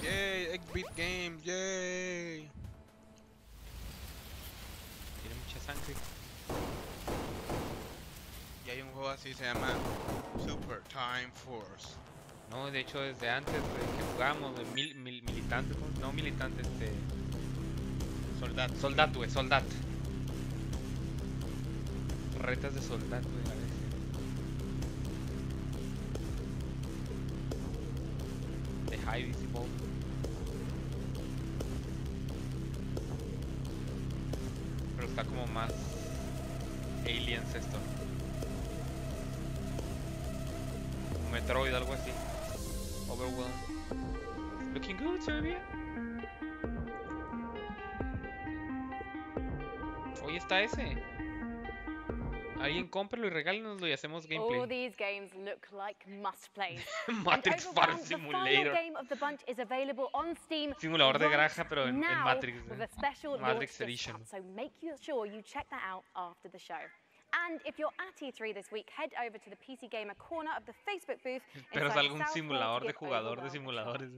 Yay, 8-bit games, yay. Tiene mucha sangre. Y hay un juego así, se llama Super Time Force. No, de hecho desde antes de que jugamos de militantes, no militantes, Soldat, güey, soldat. Retas de soldat, güey, a veces. De high visible. Pero está como más aliens esto. Metroid, algo así. Overwhelmed. Looking good, se ve bien. Hoy está ese. Alguien cómpralo y regálenoslo y hacemos gameplay. All these games look like must-plays. Matrix Farm Simulator. Simulador de granja, pero en Matrix. Matrix Edition. So make sure you check that out after the show. And if you're at E3 this week, head over to the PC Gamer corner of the Facebook booth. Pero es algún simulador de jugador de simuladores.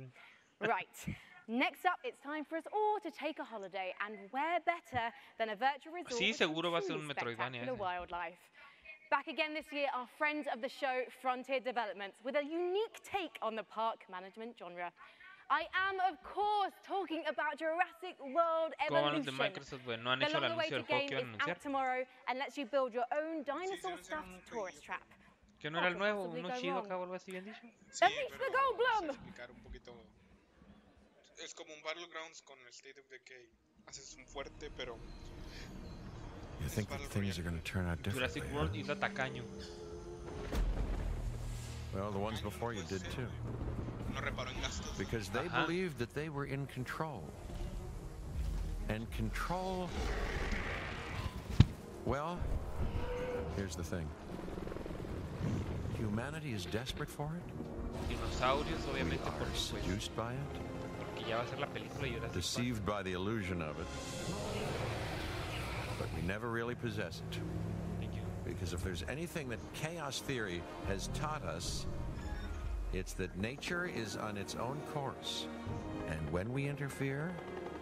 Right. Next up, it's time for us all to take a holiday, and where better than a virtual resort sí, seguro va a ser un Metroidvania. Wildlife. Back again this year, our friends of the show, Frontier Developments, with a unique take on the park management genre. I am, of course, talking about Jurassic World Evolution. De Microsoft, bueno, no han hecho el anuncio del juego que iban a anunciar. Tomorrow, and lets you build your own dinosaur-stuffed tourist trap. ¿Que no era el nuevo? ¿Uno chido acá o algo así bien dicho? Sí, pero explicar un poquito. Es como un Battlegrounds con el State of Decay. Haces un fuerte, pero... You think that things are going to turn out differently? Jurassic World Isla Tacaño. Well, the ones before you did too. No reparó en gastos. Because they believed that they were in control. And control... Well, here's the thing. Humanity is desperate for it. Dinosaurios, obviamente, we are seduced by it. Ya va a ser la película y deceived by the illusion of it, but we never really possess it. Thank you. Because if there's anything that chaos theory has taught us, it's that nature is on its own course, and when we interfere,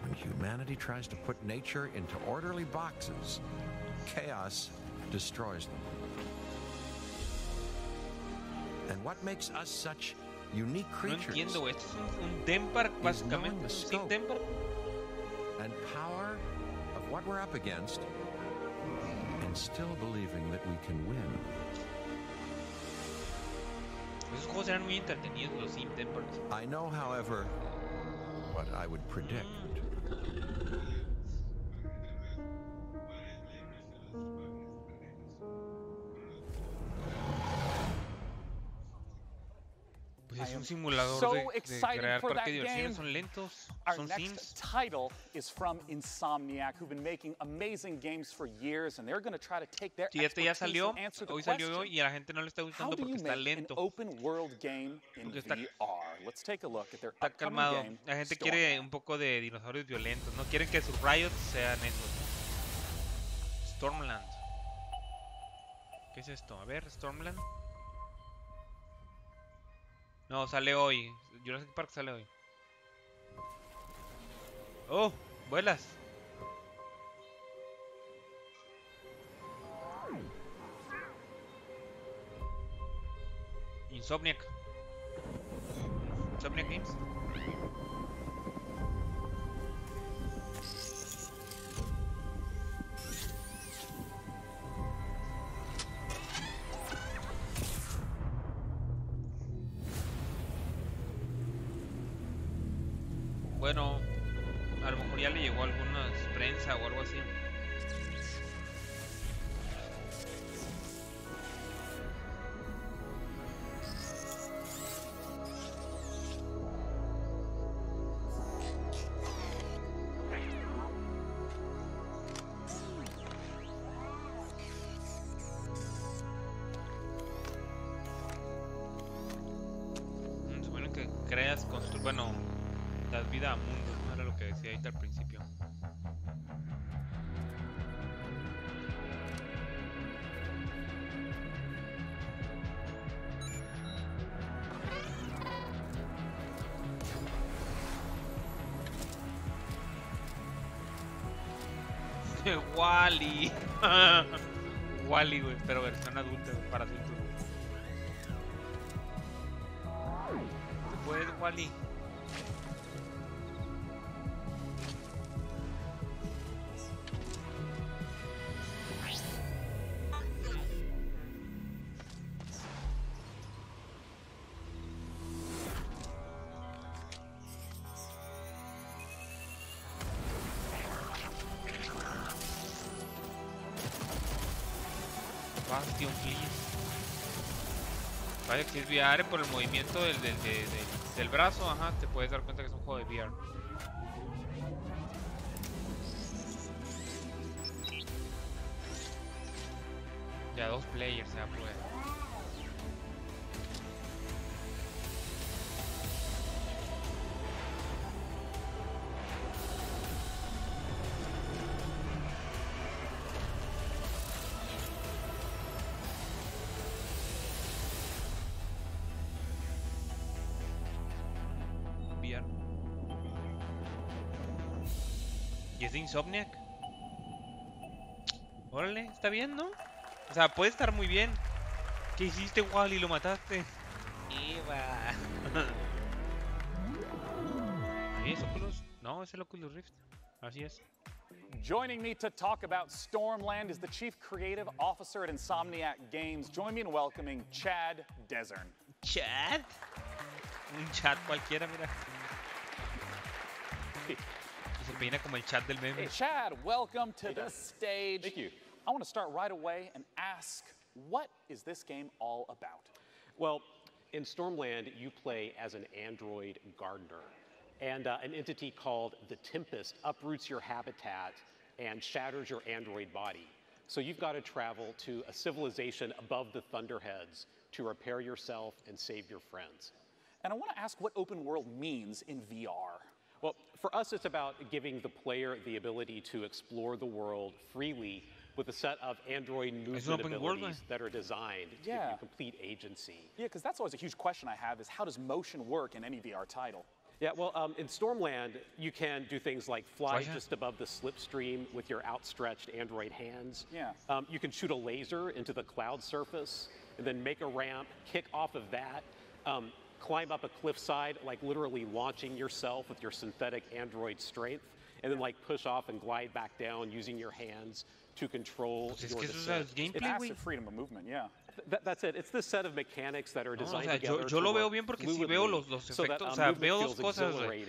when humanity tries to put nature into orderly boxes, chaos destroys them. And what makes us such unique creatures? No entiendo, esto es un theme park básicamente, un Steam theme park. And power of what we're up against, and still believing that we can win. Esos juegos eran muy entretenidos, los Steam theme parks. I know, however, what I would predict. Es un simulador de crear parque de diversiones, son lentos, son sims. Our next title is from Insomniac, who've been making amazing games for years, and they're going to try to take their expertise ya salió, and answer the hoy question, salió y a la gente no le está gustando porque está lento. An open world game in VR. Let's take a look at their upcoming calmado. Game. La gente quiere un poco de dinosaurios violentos, no quieren que sus riots sean esos. Stormland. ¿Qué es esto? A ver, Stormland. No, sale hoy. Jurassic Park sale hoy. Oh, vuelas. Insomniac Games. Bueno, a lo mejor ya le llegó alguna prensa o algo así. Supone que creas, bueno, das vida a mundos, no era lo que decía ahorita al principio. Wally. Wally, güey, pero versión adulta, para adultos. ¿Te puedes, Wally? metió un clic. Vaya que si es VR por el movimiento del brazo, ajá, te puedes dar cuenta que es un juego de VR. Ya 2 players se puede. ¿Y es de Insomniac? Órale, está bien, ¿no? O sea, puede estar muy bien. ¿Qué hiciste, Wally? ¿Lo mataste? Eva. ¿Es Oculus? No, es el Oculus Rift. Así es. Joining me to talk about Stormland is the Chief Creative Officer at Insomniac Games. Join me in welcoming Chad Desern. ¿Chad? Un chat cualquiera, mira. Se peina como el chat del meme. Hey, Chad, welcome to the stage. Thank you. I want to start right away and ask, what is this game all about? Well, in Stormland, you play as an android gardener. And an entity called the Tempest uproots your habitat and shatters your android body. So you've got to travel to a civilization above the Thunderheads to repair yourself and save your friends. And I want to ask what open world means in VR. Well, for us, it's about giving the player the ability to explore the world freely with a set of android movement abilities that are designed to give you complete agency. Yeah, because that's always a huge question I have is how does motion work in any VR title? Yeah, well, in Stormland, you can do things like fly just above the slipstream with your outstretched android hands. Yeah. You can shoot a laser into the cloud surface and then make a ramp, kick off of that, climb up a cliffside, like literally launching yourself with your synthetic android strength, and then like push off and glide back down using your hands to control your descent. It's massive freedom of movement, yeah. That's it. It's this set of mechanics that are designed together. Yo lo veo bien porque si veo los efectos, o sea, veo dos cosas, güey.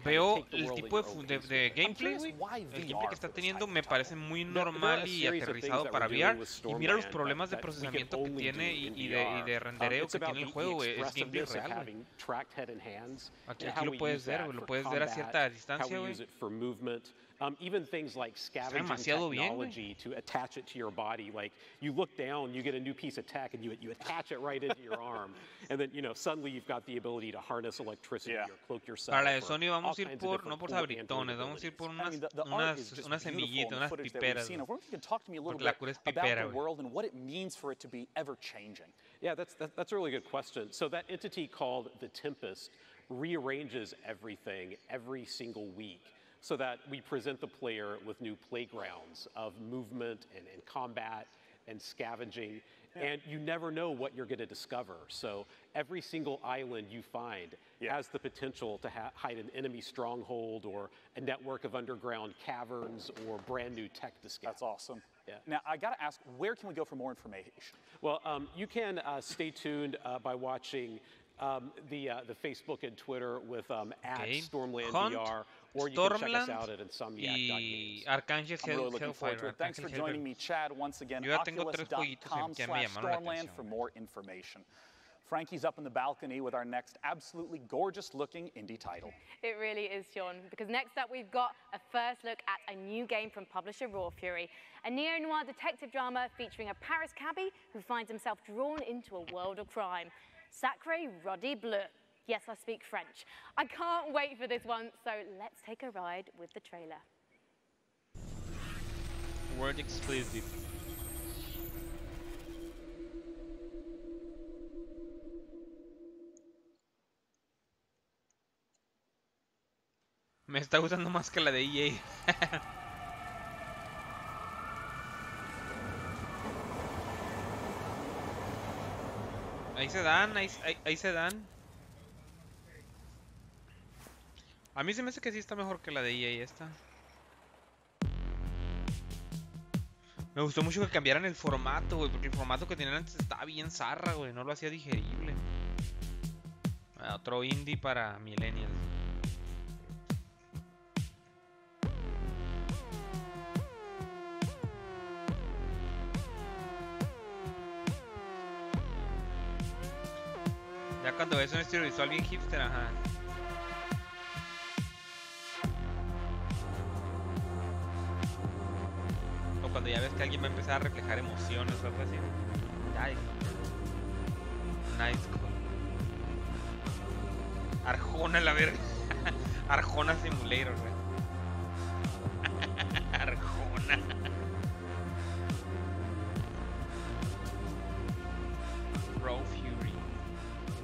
Veo el tipo de gameplay, güey. El gameplay que está teniendo me parece muy normal y aterrizado para VR. Y mira los problemas de procesamiento que tiene y de rendereo que tiene el juego, güey. Es gameplay real, güey. Aquí lo puedes ver, güey. Lo puedes ver a cierta distancia, güey. Even things like scavenging technology to attach it to your body. Like you look down, you get a new piece of tech, and you attach it right into your arm, and then suddenly you've got the ability to harness electricity or cloak yourself. Para la de Sony vamos a ir por no por sabritones, vamos a ir por unas semillitas, unas piperas. Porque la cura es pipera, world and what it means for it to be ever changing. Yeah, that's a really good question. So that entity called the Tempest rearranges everything every single week, so that we present the player with new playgrounds of movement and combat and scavenging. And you never know what you're going to discover. So every single island you find has the potential to hide an enemy stronghold or a network of underground caverns or brand new tech to scout. That's awesome. Yeah. Now, I got to ask, where can we go for more information? Well, you can stay tuned by watching the Facebook and Twitter with at Stormland VR, or you can check us out at insomniac.games. I'm really looking forward to it. Thanks for joining me, Chad, once again. Oculus.com/Stormland for more information. Frankie's up in the balcony with our next absolutely gorgeous-looking indie title. It really is, Sean, because next up we've got a first look at a new game from publisher Raw Fury, a neo-noir detective drama featuring a Paris cabbie who finds himself drawn into a world of crime. Sacré Roddy Bleu. Yes, I speak French. I can't wait for this one, so let's take a ride with the trailer. Word exclusive. Me está gustando más que la de EA. Ahí se dan, ahí se dan. A mí se me hace que sí está mejor que la de EA esta. Me gustó mucho que cambiaran el formato, güey, porque el formato que tenían antes estaba bien zarra, güey, no lo hacía digerible. Otro indie para millennials. cuando ves un estilo visual bien hipster, ajá. O cuando ya ves que alguien va a empezar a reflejar emociones o algo así. Nice. Arjona, la verga. Arjona Simulator, güey. Arjona. Raw Fury.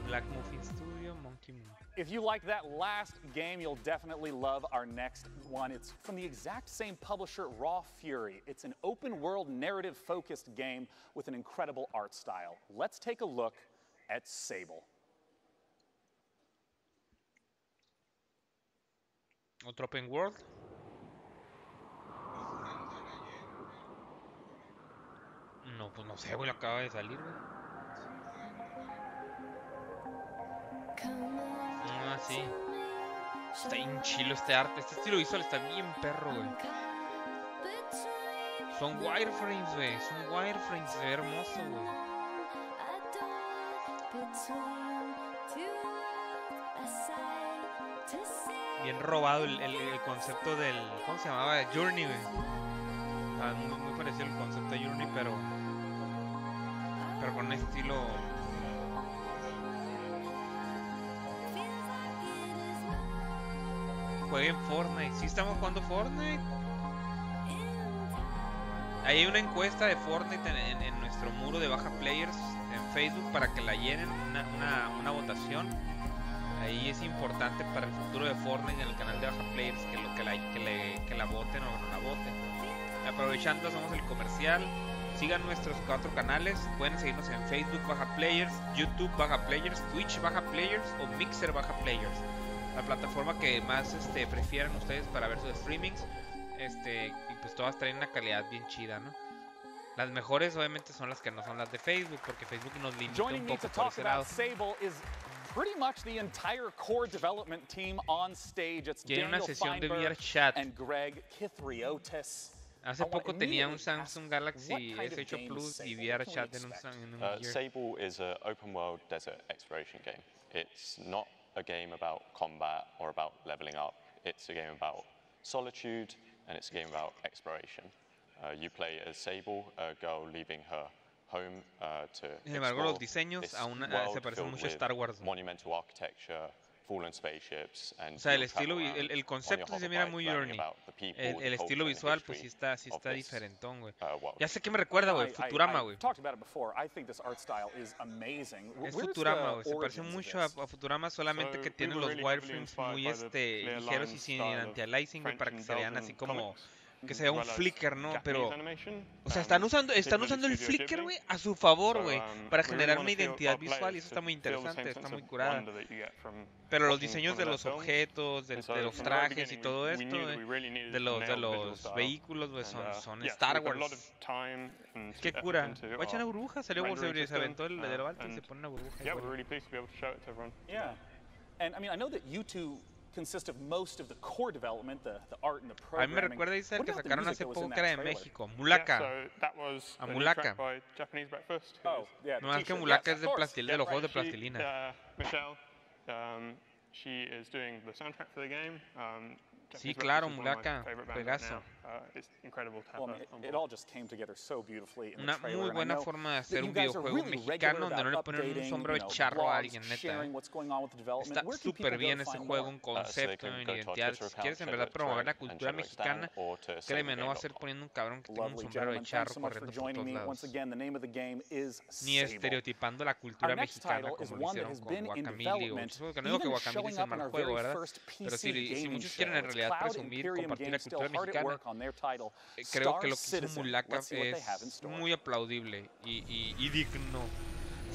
Black Muffin Studio, Monkey Moon. If you like that last game, you'll definitely love our next one. It's from the exact same publisher, Raw Fury. It's an open-world, narrative-focused game with an incredible art style. Let's take a look at Sable. Otro open world. No, pues no sé, güey, lo acaba de salir, güey. Ah, sí. Está bien chilo este arte. Este estilo visual está bien perro, güey. Son wireframes, güey. Son wireframes. Se ve hermoso, güey. Bien robado el concepto del... ¿Cómo se llamaba? Journey, güey. Ah, muy parecido al concepto de Journey, pero con un estilo... Jueguen Fortnite. Sí estamos jugando Fortnite. Ahí hay una encuesta de Fortnite en nuestro muro de Baja Players en Facebook para que la llenen, una votación. Ahí es importante para el futuro de Fortnite en el canal de Baja Players que la voten o no la voten. Aprovechando, hacemos el comercial. Sigan nuestros 4 canales. Pueden seguirnos en Facebook Baja Players, YouTube Baja Players, Twitch Baja Players o Mixer Baja Players. La plataforma que más prefieran ustedes para ver sus streamings. Y pues todas traen una calidad bien chida, ¿no? Las mejores obviamente son las que no son las de Facebook, porque Facebook nos limita un poco por ese lado. Pretty much the entire core development team on stage. It's Tiene una Daniel sesión de Feinberg VR chat. and Greg Kithriotis. Hace poco tenía un Samsung Galaxy S8 Plus y VR chat en un Gear. Sable is an open world desert exploration game. It's not a game about combat or about leveling up. It's a game about solitude and it's a game about exploration. You play as Sable, a girl leaving her home to Sin embargo, los diseños se parecen mucho a Star Wars. Monumental architecture, fallen spaceships, and o sea, el concepto se mira muy Journey. El estilo visual, pues sí está diferentón, güey. Ya sé que me recuerda, güey, Futurama, güey. Es Futurama, güey. Se parece mucho a Futurama, solamente que tiene los wireframes muy ligeros y sin anti-aliasing, güey, para que se vean así como... que sea un flicker, ¿no? Pero, o sea, están usando el flicker, güey, a su favor, güey, para generar una identidad visual y eso está muy interesante, está muy curada. Pero los diseños de los objetos, de los trajes y todo esto, de los vehículos, güey, son Star Wars. Qué cura. Voy a echar una burbuja, se aventó el de lo alto y se pone una burbuja. Yeah, and I mean, I know that you two consist of most of the core development, the art and the programming. A mí me recuerda ese que sacaron hace poco que era de México, Mulaka. A Mulaka. No, es que Mulaka es de los juegos de plastilina. Michelle, she is doing the soundtrack for the game. Sí, claro, Mulaka, Pegaso. Una muy buena forma de hacer un videojuego mexicano donde no le ponen un sombrero de charro a alguien, neta. Está súper bien ese juego, un concepto, una identidad. Si quieres en verdad promover la cultura mexicana, créeme, no va a ser poniendo un cabrón que tenga un sombrero de charro corriendo por todos lados. Ni estereotipando la cultura mexicana como lo hicieron con Guacamole. No digo que Guacamole es el mal juego, ¿verdad? Pero si muchos quieren en realidad presumir, compartir la cultura mexicana, creo que lo que hizo Mulaka es muy aplaudible y digno,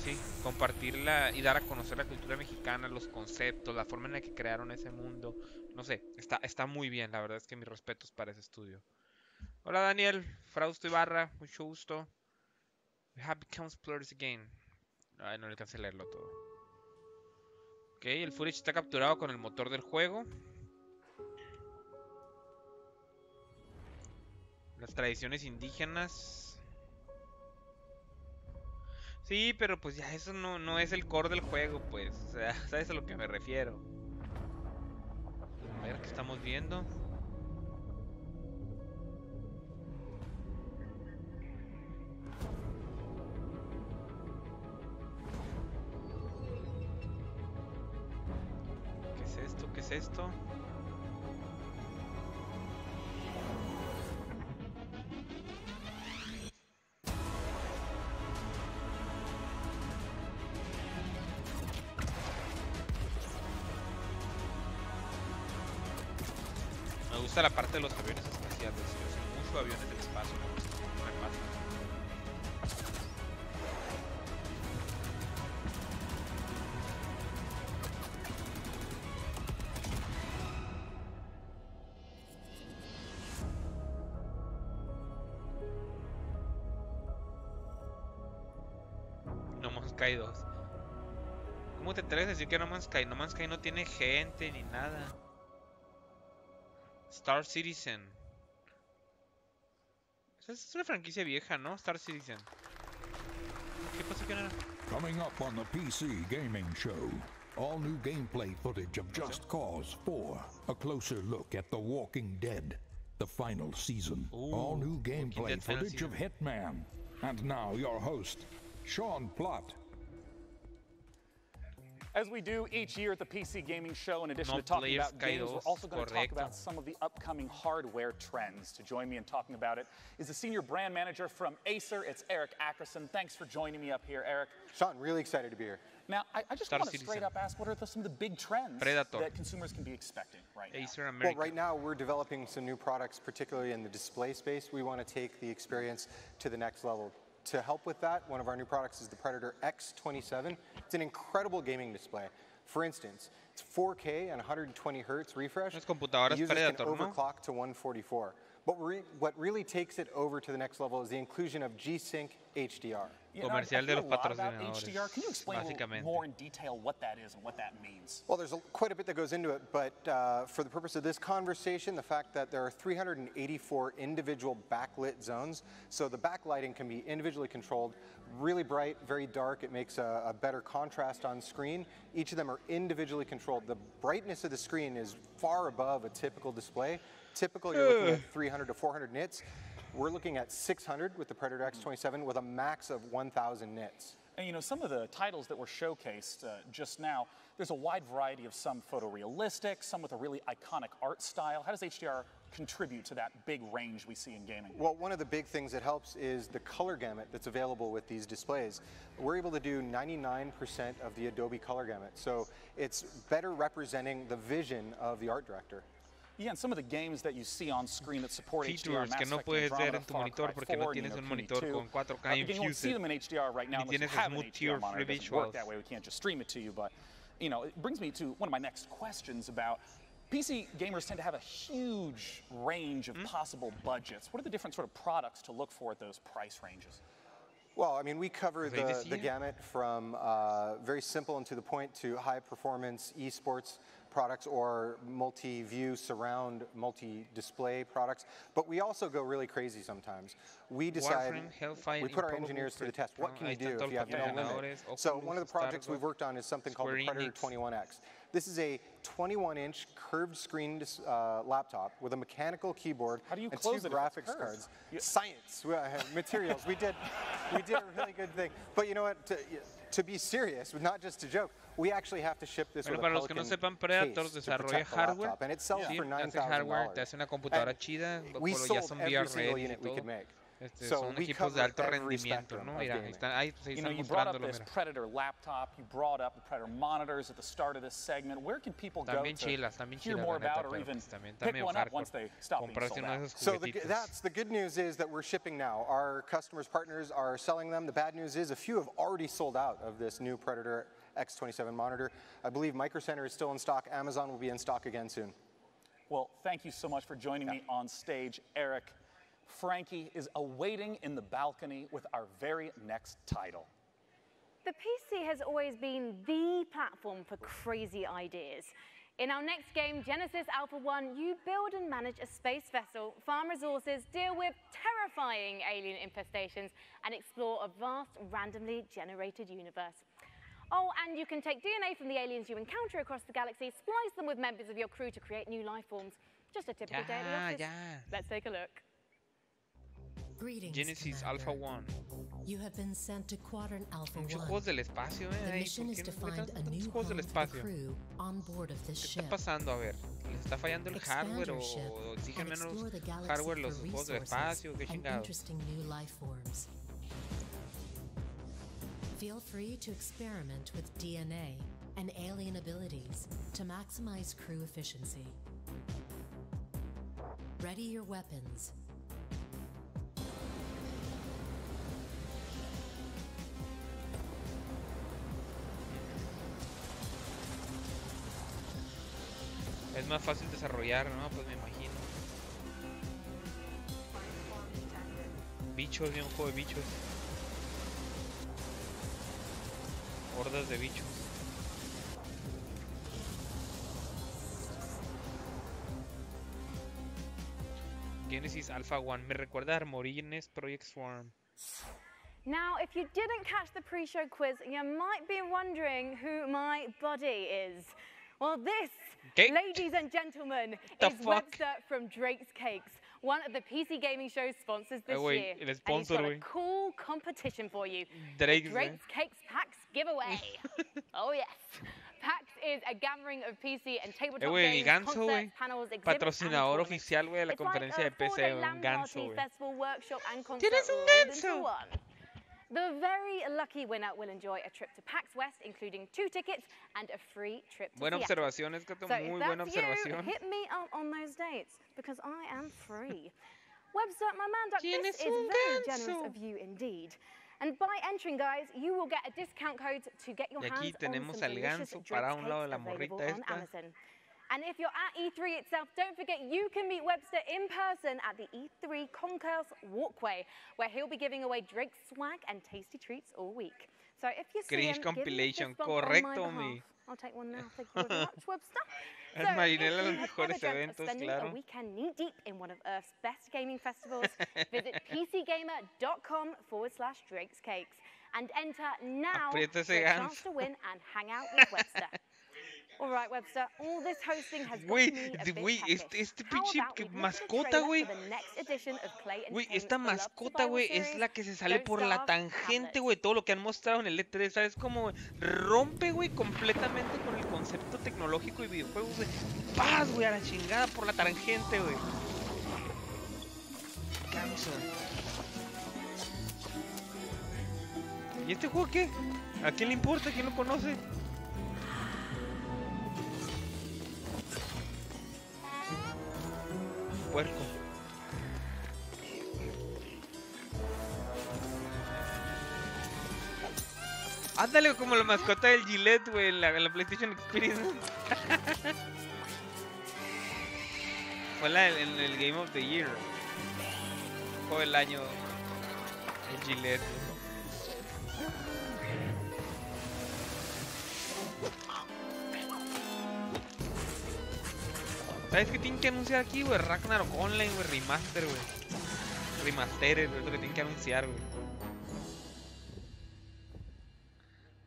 ¿sí? Compartirla y dar a conocer la cultura mexicana, los conceptos, la forma en la que crearon ese mundo, no sé, está muy bien, la verdad es que mis respetos para ese estudio. Hola Daniel, Frausto Ibarra, mucho gusto. We have become explorers again. Ay, no alcancé a leerlo todo. Ok, el footage está capturado con el motor del juego. Las tradiciones indígenas. Sí, pero pues ya eso no es el core del juego, pues. O sea, ¿sabes a lo que me refiero? A ver, ¿qué estamos viendo? ¿Qué es esto? ¿Qué es esto? Me gusta la parte de los aviones espaciales. Yo soy mucho aviones del espacio. Me gusta. No Man's Sky 2. ¿Cómo te atreves a decir que No Man's Sky? No Man's Sky no tiene gente ni nada. Star Citizen. Es una franquicia vieja, ¿no? Star Citizen. ¿Qué pasa que no? Coming up on the PC Gaming Show, all new gameplay footage of Just Cause 4, a closer look at The Walking Dead, the final season, all new gameplay footage of Hitman, and now your host, Sean Plott. As we do each year at the PC Gaming Show, in addition to talking about games, we're also going to talk about some of the upcoming hardware trends. To join me in talking about it is the Senior Brand Manager from Acer. It's Eric Ackerson. Thanks for joining me up here, Eric. Sean, really excited to be here. Now, I just want to straight up ask, what are some of the big trends that consumers can be expecting right now? Acer America. Well, right now we're developing some new products, particularly in the display space. We want to take the experience to the next level. To help with that, one of our new products is the Predator X27. It's an incredible gaming display. For instance, it's 4K and 120 hertz refresh. The users can overclock to 144. But what really takes it over to the next level is the inclusion of G-Sync HDR. Comercial de los patrocinadores. HDR. Can you explain more in detail what that is and what that means? Well, there's quite a bit that goes into it, but for the purpose of this conversation, the fact that there are 384 individual backlit zones, so the backlighting can be individually controlled, really bright, very dark. It makes a better contrast on screen. Each of them are individually controlled. The brightness of the screen is far above a typical display. Typically, you're looking at 300 to 400 nits. We're looking at 600 with the Predator X27 with a max of 1,000 nits. And you know, some of the titles that were showcased just now, there's a wide variety of some photorealistic, some with a really iconic art style. How does HDR contribute to that big range we see in gaming? Well, one of the big things that helps is the color gamut that's available with these displays. We're able to do 99% of the Adobe color gamut, so it's better representing the vision of the art director. Yeah, and some of the games that you see on screen that support features HDR, que no puedes ver en tu monitor porque no tienes un monitor con 4K infused. You won't see them in HDR right now unless you have an HDR monitor. It doesn't work that way. We can't just stream it to you. But you know, it brings me to one of my next questions about PC gamers tend to have a huge range of possible budgets. What are the different sort of products to look for at those price ranges? Well, I mean, we cover the gamut from very simple and to the point to high performance esports products or multi-view surround multi-display products, but we also go really crazy sometimes. We decide, we put our engineers to the test. What can you do if you have no limit? So one of the projects we've worked on is something called the Predator 21X. This is a 21-inch curved screen laptop with a mechanical keyboard and two graphics cards. Science, materials. We did a really good thing. But you know what? To be serious, not just to joke, we actually have to ship this with a Pelican case to protect the laptop, and it sells for $9,000. We sold every single unit we could make. Son equipos de alto rendimiento, ¿no? Mira, ahí están you brought up this Predator laptop, you brought up the Predator monitors at the start of this segment. Where can people go to hear more about or even pick one up once they stop being sold out? So that's the good news is that we're shipping now. Our customers, partners are selling them. The bad news is a few have already sold out of this new Predator X27 monitor. I believe Micro Center is still in stock. Amazon will be in stock again soon. Well, thank you so much for joining me on stage, Eric. Frankie is awaiting in the balcony with our very next title. The PC has always been the platform for crazy ideas. In our next game, Genesis Alpha 1, you build and manage a space vessel, farm resources, deal with terrifying alien infestations, and explore a vast, randomly generated universe. Oh, and you can take DNA from the aliens you encounter across the galaxy, splice them with members of your crew to create new life forms. Just a typical day at the office. Let's take a look. Greetings, Genesis Alpha 1. You have been sent to Quadrant Alpha 1. Muchos juegos del espacio, The mission is to find a new home for the crew on board of this ship. ¿Qué está pasando? A ver, ¿les está fallando el hardware o exigen menos hardware los juegos del espacio? ¿Qué chingados? Feel free to experiment with DNA and alien abilities to maximize crew efficiency. Ready your weapons. Es más fácil desarrollar, ¿no? Pues me imagino. Bichos, bien, un juego de bichos. Hordas de bichos. Genesis Alpha 1 me recuerda a Armorines Project Swarm. Now, if you didn't catch the pre-show quiz, you might be wondering who my buddy is. Well, this, ladies and gentlemen, is Webster from Drake's Cakes, one of the PC gaming show's sponsors this year. And he's got a cool competition for you. Drake's Cakes PAX giveaway. Oh, yes. PAX is a gathering of PC and tabletop games, concerts, panels, exhibits, patrocinador oficial, güey, de la conferencia de PC, un ganso, güey. ¿Tienes un ganso? The very lucky winner will enjoy a trip to PAX West, including 2 tickets and a free trip to Buena observación, es que muy buena observación. Hit me up on those dates, because I am free. Webster, my man, this is very generous of you indeed. And by entering, guys, you will get a discount code to get your hands on some delicious Drake's Cakes available on Amazon. And if you're at E3 itself, don't forget you can meet Webster in person at the E3 Concourse Walkway, where he'll be giving away Drake's swag and tasty treats all week. So if you see him, compilation, give me a fist bump on my behalf. I'll take one now. Thank you very much, Webster. So if you have ever dreamt of spending a weekend knee-deep in one of Earth's best gaming festivals, visit pcgamer.com/Drake's Cakes and enter now for a chance to win and hang out with Webster. All right, Webster, all this hosting has got me a bit este pinche mascota, güey. Güey, esta mascota, güey, es la que se sale por la tangente, güey. Todo lo que han mostrado en el E3, ¿sabes cómo? Rompe, güey, completamente con el concepto tecnológico y videojuegos, güey. Paz, güey, a la chingada por la tangente, güey. Canso. ¿Y este juego qué? ¿A quién le importa? ¿Quién lo conoce? Puerco. Ándale como la mascota del Gillette, güey, en la PlayStation Experience. Fue en el Game of the Year. Juego del año. El Gillette. ¿Sabes qué tienen que anunciar aquí, güey? Ragnarok Online, güey, remaster, güey. Remastered, es lo que tienen que anunciar, güey.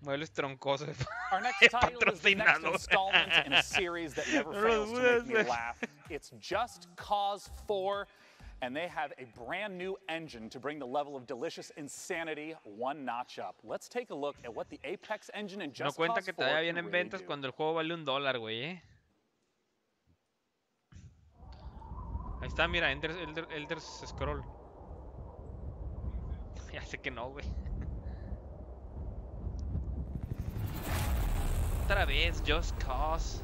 Muebles troncosos. Our next title is the next installment in a series that never fails to make me laugh. It's Just Cause 4, and they have a brand new engine to bring the level of delicious insanity one notch up. Let's take a look at what the Apex engine and Just Cause 4 No cuenta que todavía viene en ventas cuando el juego vale $1, güey, Ahí está, mira, Elder Scroll. Ya sé que no, güey. Otra vez, Just Cause.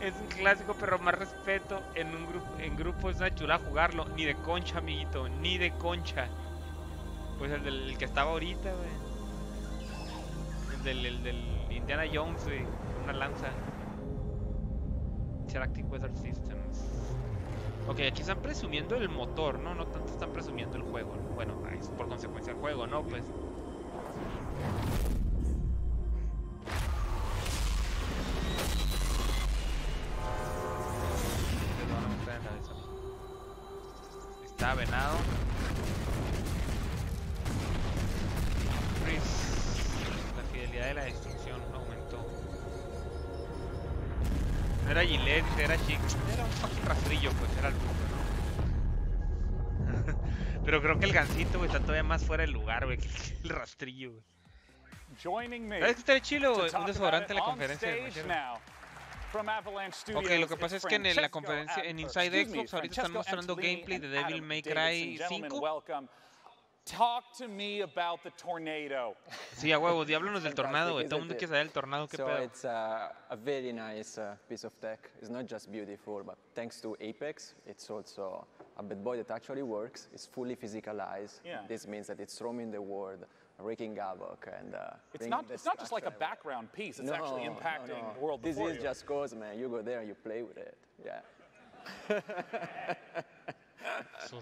Es un clásico, pero más respeto. En grupo es una chula jugarlo. Ni de concha, amiguito, ni de concha. Pues el que estaba ahorita, güey. El del Indiana Jones, güey. Una lanza. Interactive Weather Systems. Ok, aquí están presumiendo el motor, ¿no? No tanto están presumiendo el juego, ¿no? Bueno, es por consecuencia el juego, ¿no? Pues está venado. La fidelidad de la destrucción aumentó. No era Gillette, era Chic. Era un fucking rastrillo, pues era el punto, ¿no? Pero creo que el gancito, güey, está todavía más fuera del lugar, güey, que el rastrillo, güey. ¿Sabes que estaría chido, güey? Un desodorante en la conferencia. Ok, lo que pasa es que en la conferencia, en Inside Xbox, ahorita están mostrando gameplay de Devil May Cry 5. Talk to me about the tornado. Sí, a huevo, háblanos del tornado, güey. Todo el mundo quiere saber el tornado, qué pedo. It's a very nice piece of tech. It's not just beautiful, but thanks to Apex, it's also a bad boy that actually works. It's fully physicalized. Yeah. This means that it's roaming the world, wreaking havoc, and it's not just like a background piece. It's actually impacting the world before you. This is just cause, man. You go there and you play with it. Yeah.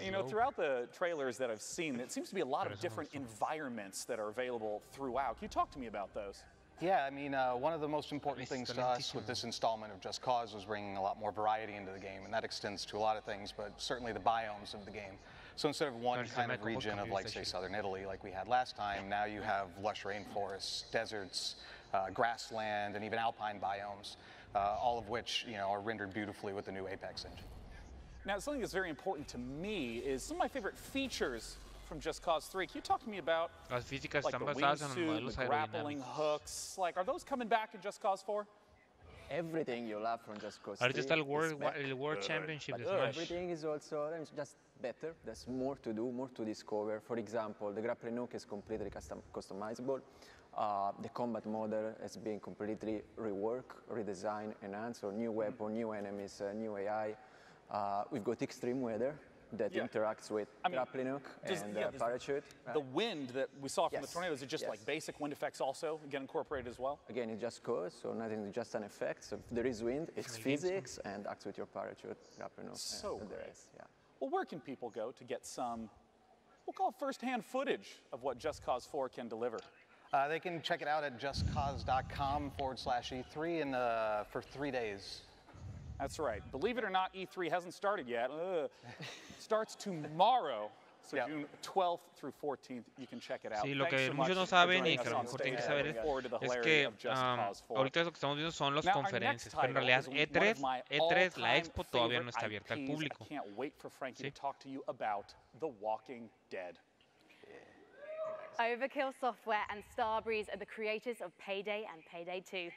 You know, throughout the trailers that I've seen, it seems to be a lot of different environments that are available throughout. Can you talk to me about those? Yeah, I mean, one of the most important things to us with this installment of Just Cause was bringing a lot more variety into the game, and that extends to a lot of things, but certainly the biomes of the game. So instead of one kind of region of, like, say, southern Italy, like we had last time, now you have lush rainforests, deserts, grassland, and even alpine biomes, all of which, you know, are rendered beautifully with the new Apex engine. Now, something that's very important to me is some of my favorite features from Just Cause 3. Can you talk to me about las físicas like están the basadas en los wingsuit, modelos the grappling hooks? Like, are those coming back in Just Cause 4? Everything you love from Just Cause 3. Ahorita está el World Championship de Smash. Everything is also just better. There's more to do, more to discover. For example, the grappling hook is completely customizable. The combat model has been completely reworked, redesigned, enhanced. So new weapon, new enemies, new AI. We've got extreme weather that interacts with grappling hook and parachute. The wind that we saw from the tornado, is it just like basic wind effects also get incorporated as well? Again, it just goes, so nothing, just an effect. So if there is wind, it's physics and acts with your parachute, grappling hook, and the rest. Yeah. Well, where can people go to get some, we'll call it first-hand footage of what Just Cause 4 can deliver? They can check it out at justcause.com/E3 for 3 days. That's right. Believe it or not, E3 hasn't started yet. Starts tomorrow. So June 12th through 14th, you can check it out. Sí, lo que muchos no saben y que a lo mejor tienen que saber es que ahorita lo que estamos viendo son las conferencias, pero en realidad E3, la expo todavía no está abierta al público. I can't wait for Frankie to talk to you about The Walking Dead. Overkill Software and Starbreeze are the creators of Payday and Payday 2.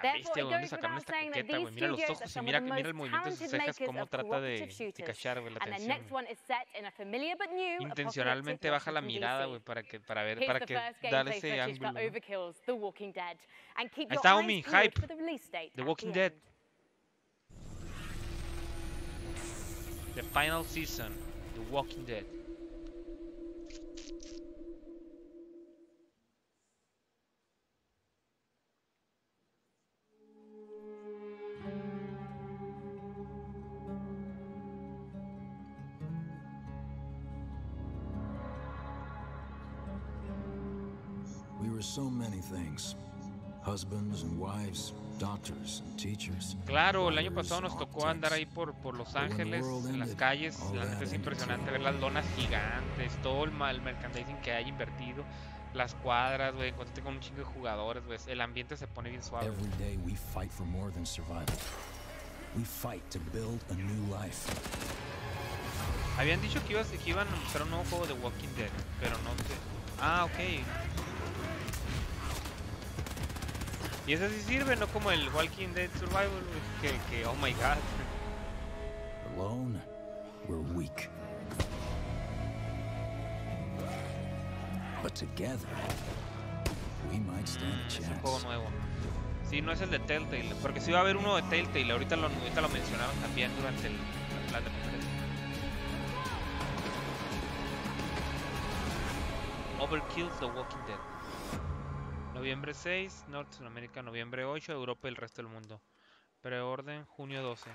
Therefore, it goes without saying that these studios are some of the most talented makers of cooperative shooters. And the next one is set in a familiar but new intencionalmente baja la mirada, güey, para que darle ese ángulo. Overkill's The Walking Dead. And keep your eyes peeled hype. for the release date. The Walking Dead. The final season. The Walking Dead. We were so many things. Husbands and wives, doctors and teachers. Claro, el año pasado nos tocó andar ahí por Los Ángeles, en las calles. La neta es impresionante ver las lonas gigantes, todo el merchandising que hay invertido, las cuadras, güey, encontrarte con un chingo de jugadores, güey, el ambiente se pone bien suave. Every day we fight for more than survival. We fight to build a new life. Habían dicho que iban a mostrar un nuevo juego de Walking Dead, pero no sé. Ah, ok. Y ese sí sirve, no como el Walking Dead Survival, que oh my god. Alone, we're weak. But together, we might stand a chance. Es un juego nuevo. Sí, no es el de Telltale, porque sí va a haber uno de Telltale, ahorita lo mencionaron también durante la conferencia. Overkill The Walking Dead. Noviembre 6, Norte Sudamérica noviembre 8, Europa y el resto del mundo. Preorden junio 12.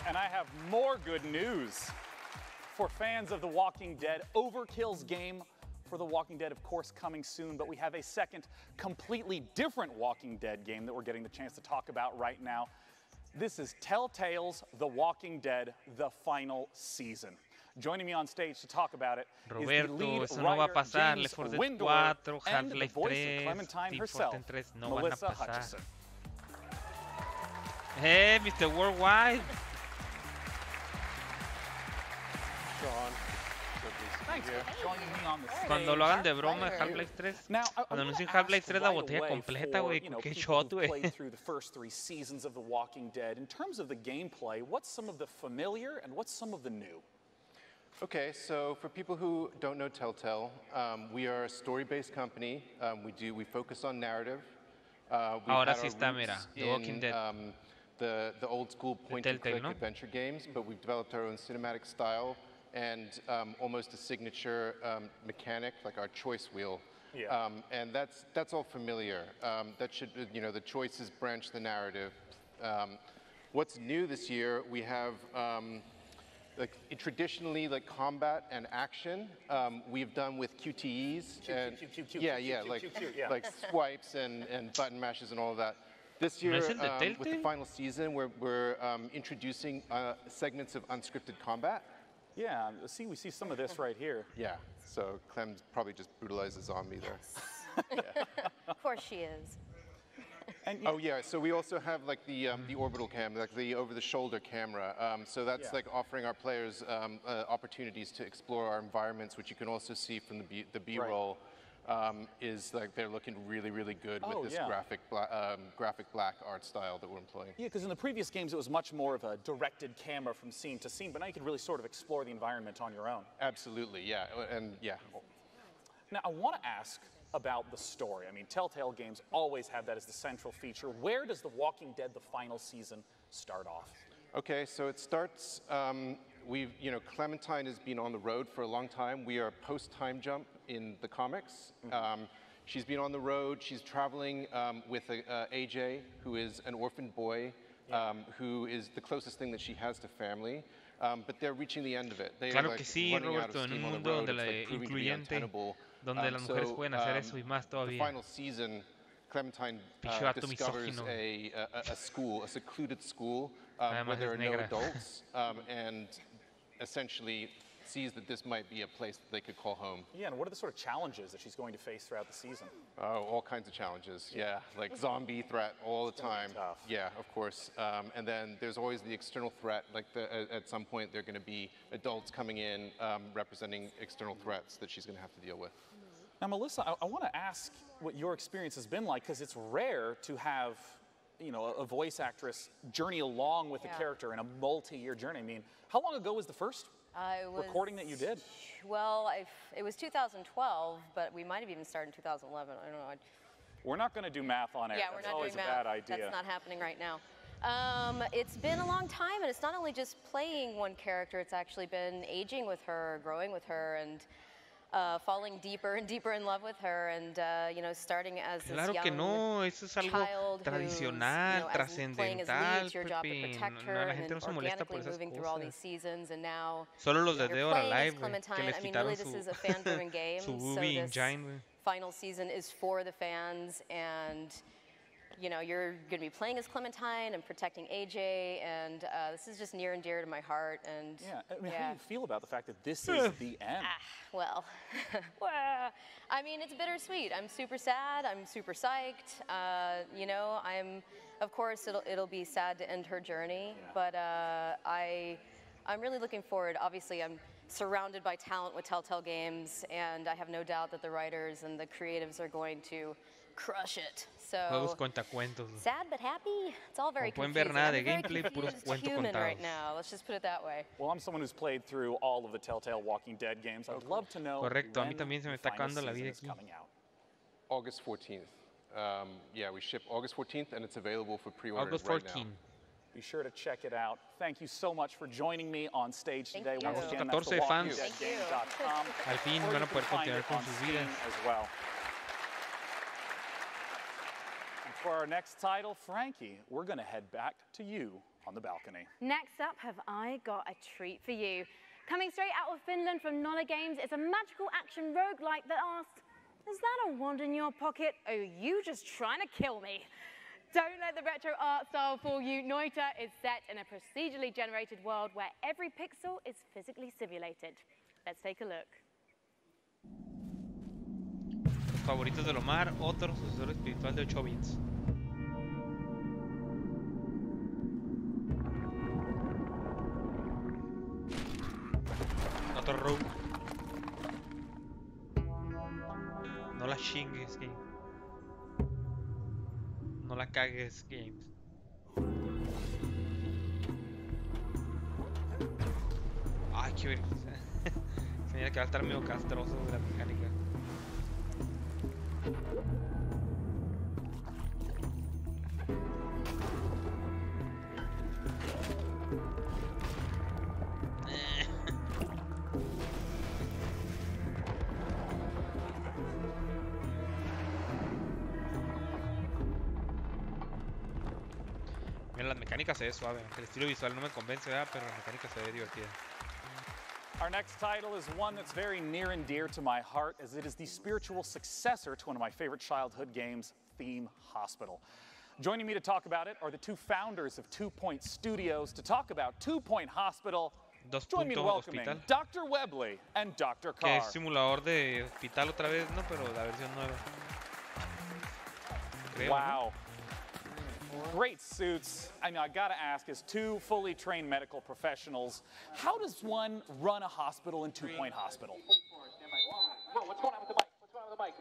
And I have more good news for fans of The Walking Dead. Overkill's game for The Walking Dead, of course, coming soon, but we have a second completely different Walking Dead game that we're getting the chance to talk about right now. This is Telltale's The Walking Dead, the final season. Joining me on stage to talk about it is the lead eso no va a writer, pasar. James Left 4 Dead Windor, 4, and the Half-Life voice 3, of Clementine Team herself, Fortress 3 no van a Melissa pasar. Hutchison. Hey, Mr. Worldwide. Sean, thanks for joining me on the stage. Cuando lo hagan de broma, Half-Life 3. Cuando anuncien Half-Life 3, la botella completa, güey. Qué shot, güey. Played through the first 3 seasons of The Walking Dead. In terms of the gameplay, what's some of the familiar and what's some of the new? Okay, so for people who don't know Telltale, we are a story-based company. We focus on narrative. Ahora sí está, mira, The Walking Dead. The old school point-and-click adventure games, but we've developed our own cinematic style and almost a signature mechanic, like our choice wheel. Yeah. And that's all familiar. That should, the choices branch the narrative. What's new this year? We have traditionally combat and action. We've done with QTEs like swipes and button mashes and all of that. This year, with the final season, we're introducing segments of unscripted combat. Yeah, we see some of this right here. Yeah, so Clem's probably just brutalized a zombie there. Yeah. Of course she is. And oh yeah, so we also have the orbital cam, like the over-the-shoulder camera. So that's offering our players opportunities to explore our environments, which you can also see from the B-roll. Is they're looking really, really good with this graphic black art style that we're employing. Yeah, because in the previous games it was much more of a directed camera from scene to scene, but now you can really sort of explore the environment on your own. Absolutely, yeah, and yeah. Now I want to ask about the story. I mean, Telltale games always have that as the central feature. Where does The Walking Dead, the final season, start off? Okay, so it starts, Clementine has been on the road for a long time. We are post-time jump in the comics. She's been on the road. She's traveling with AJ, who is an orphaned boy, who is the closest thing that she has to family. But they're reaching the end of it. They claro que sí, Roberto, en un mundo donde la incluyente, donde las mujeres pueden hacer eso y más todavía. The final season, Clementine discovers a school, a secluded school, where there are no adults, and essentially sees that this might be a place that they could call home. Yeah, and what are the sort of challenges that she's going to face throughout the season? Oh, all kinds of challenges, yeah. Like zombie threat all the time. Tough. Yeah, of course. And then there's always the external threat, like at some point there are going to be adults coming in representing external threats that she's going to have to deal with. Now, Melissa, I want to ask what your experience has been like, because it's rare to have a voice actress journey along with a character in a multi-year journey. I mean, how long ago was the first recording that you did? Well, it was 2012, but we might have even started in 2011. I don't know. We're not going to do math on air. Yeah, we're That's not always doing a math. bad idea. That's not happening right now. It's been a long time, and it's not only just playing one character. It's actually been aging with her, growing with her, and falling deeper and deeper in love with her, and starting as this claro que no, eso es algo child tradicional, trascendental, your job to protect her, la gente no se molesta por esas moving through all these seasons, and now solo los de Dead or Alive, que les quitaron su, this is a fan-driven game, su so this engine, final season is for the fans, and you're going to be playing as Clementine and protecting AJ, and this is just near and dear to my heart. And yeah, I mean, how do you feel about the fact that this is the end? Well, I mean, it's bittersweet. I'm super sad. I'm super psyched. Of course, it'll be sad to end her journey, but I'm really looking forward. Obviously, I'm surrounded by talent with Telltale Games, and I have no doubt that the writers and the creatives are going to crush it. So sad but happy. It's all very confusing. I'm a very confused human right now. Let's just put it that way. Well, I'm someone who's played through all of the Telltale Walking Dead games. I'd love to know Correcto, a mí when también se me the está final acabando la season vida is aquí. coming out. August 14th. Yeah, we ship August 14th, and it's available for pre-order August right 14. now. Be sure to check it out. Thank you so much for joining me on stage today. Thank Once you. again, Nuestros that's 14 fans. thewalkingdeadgame.com. Al fin van a poder continuar con sus vidas. As well. And for our next title, Frankie, we're going to head back to you on the balcony. Next up, have I got a treat for you. Coming straight out of Finland from Nolla Games, it's a magical action roguelike that asks, is that a wand in your pocket, or are you just trying to kill me? Don't let the retro art style fool you. Noita is set in a procedurally generated world where every pixel is physically simulated. Let's take a look. Los favoritos del Omar, otro sucesor espiritual de 8 bits. Otro rogue. No la chingues, game. No la cagues, games. Ay, qué ver. Se mira que va a estar medio castroso de la mecánica. Mira, las mecánicas se ve suave. El estilo visual no me convence, ¿verdad? Pero la mecánica se ve divertida. Our next title is one that's very near and dear to my heart, as it is the spiritual successor to one of my favorite childhood games, Theme Hospital. Joining me to talk about it are the two founders of 2 Point Studios to talk about 2 Point Hospital. Join me in welcoming Dr. Webley and Dr. Carr. Que es simulador de hospital otra vez, ¿no? Pero la versión nueva. Creo, wow. ¿No? Great suits. I mean, I gotta ask, as two fully trained medical professionals, how does one run a hospital in 2 Point Hospital? What's going on with the mic? What's going on with the mic?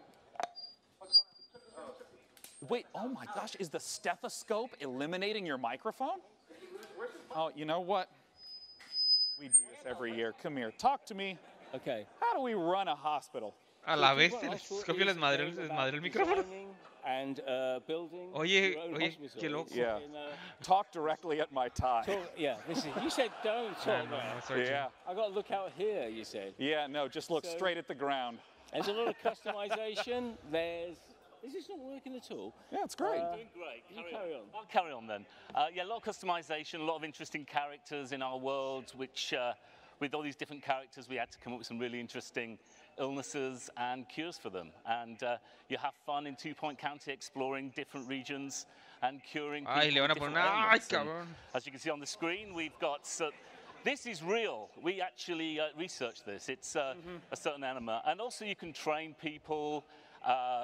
Wait, oh my gosh, is the stethoscope eliminating your microphone? Oh, you know what? We do this every year. Come here, talk to me. Okay. How do we run a hospital? A la vez el estethoscopio les madre el micrófono. And building. Oye, qué loco. Yeah. Talk directly at my tie. Yeah, you said don't talk. Yeah. I got to look out here, you said. Yeah, no, just look straight at the ground. There's a lot of customization. Is this not working at all? Yeah, it's great. Doing great. Carry on. I'll carry on then. Yeah, a lot of customization, a lot of interesting characters in our world, which with all these different characters, we had to come up with some really interesting illnesses and cures for them. And you have fun in 2 Point County exploring different regions and curing people with different ailments. As you can see on the screen, we've got... this is real. We actually researched this. It's a certain animal. And also you can train people.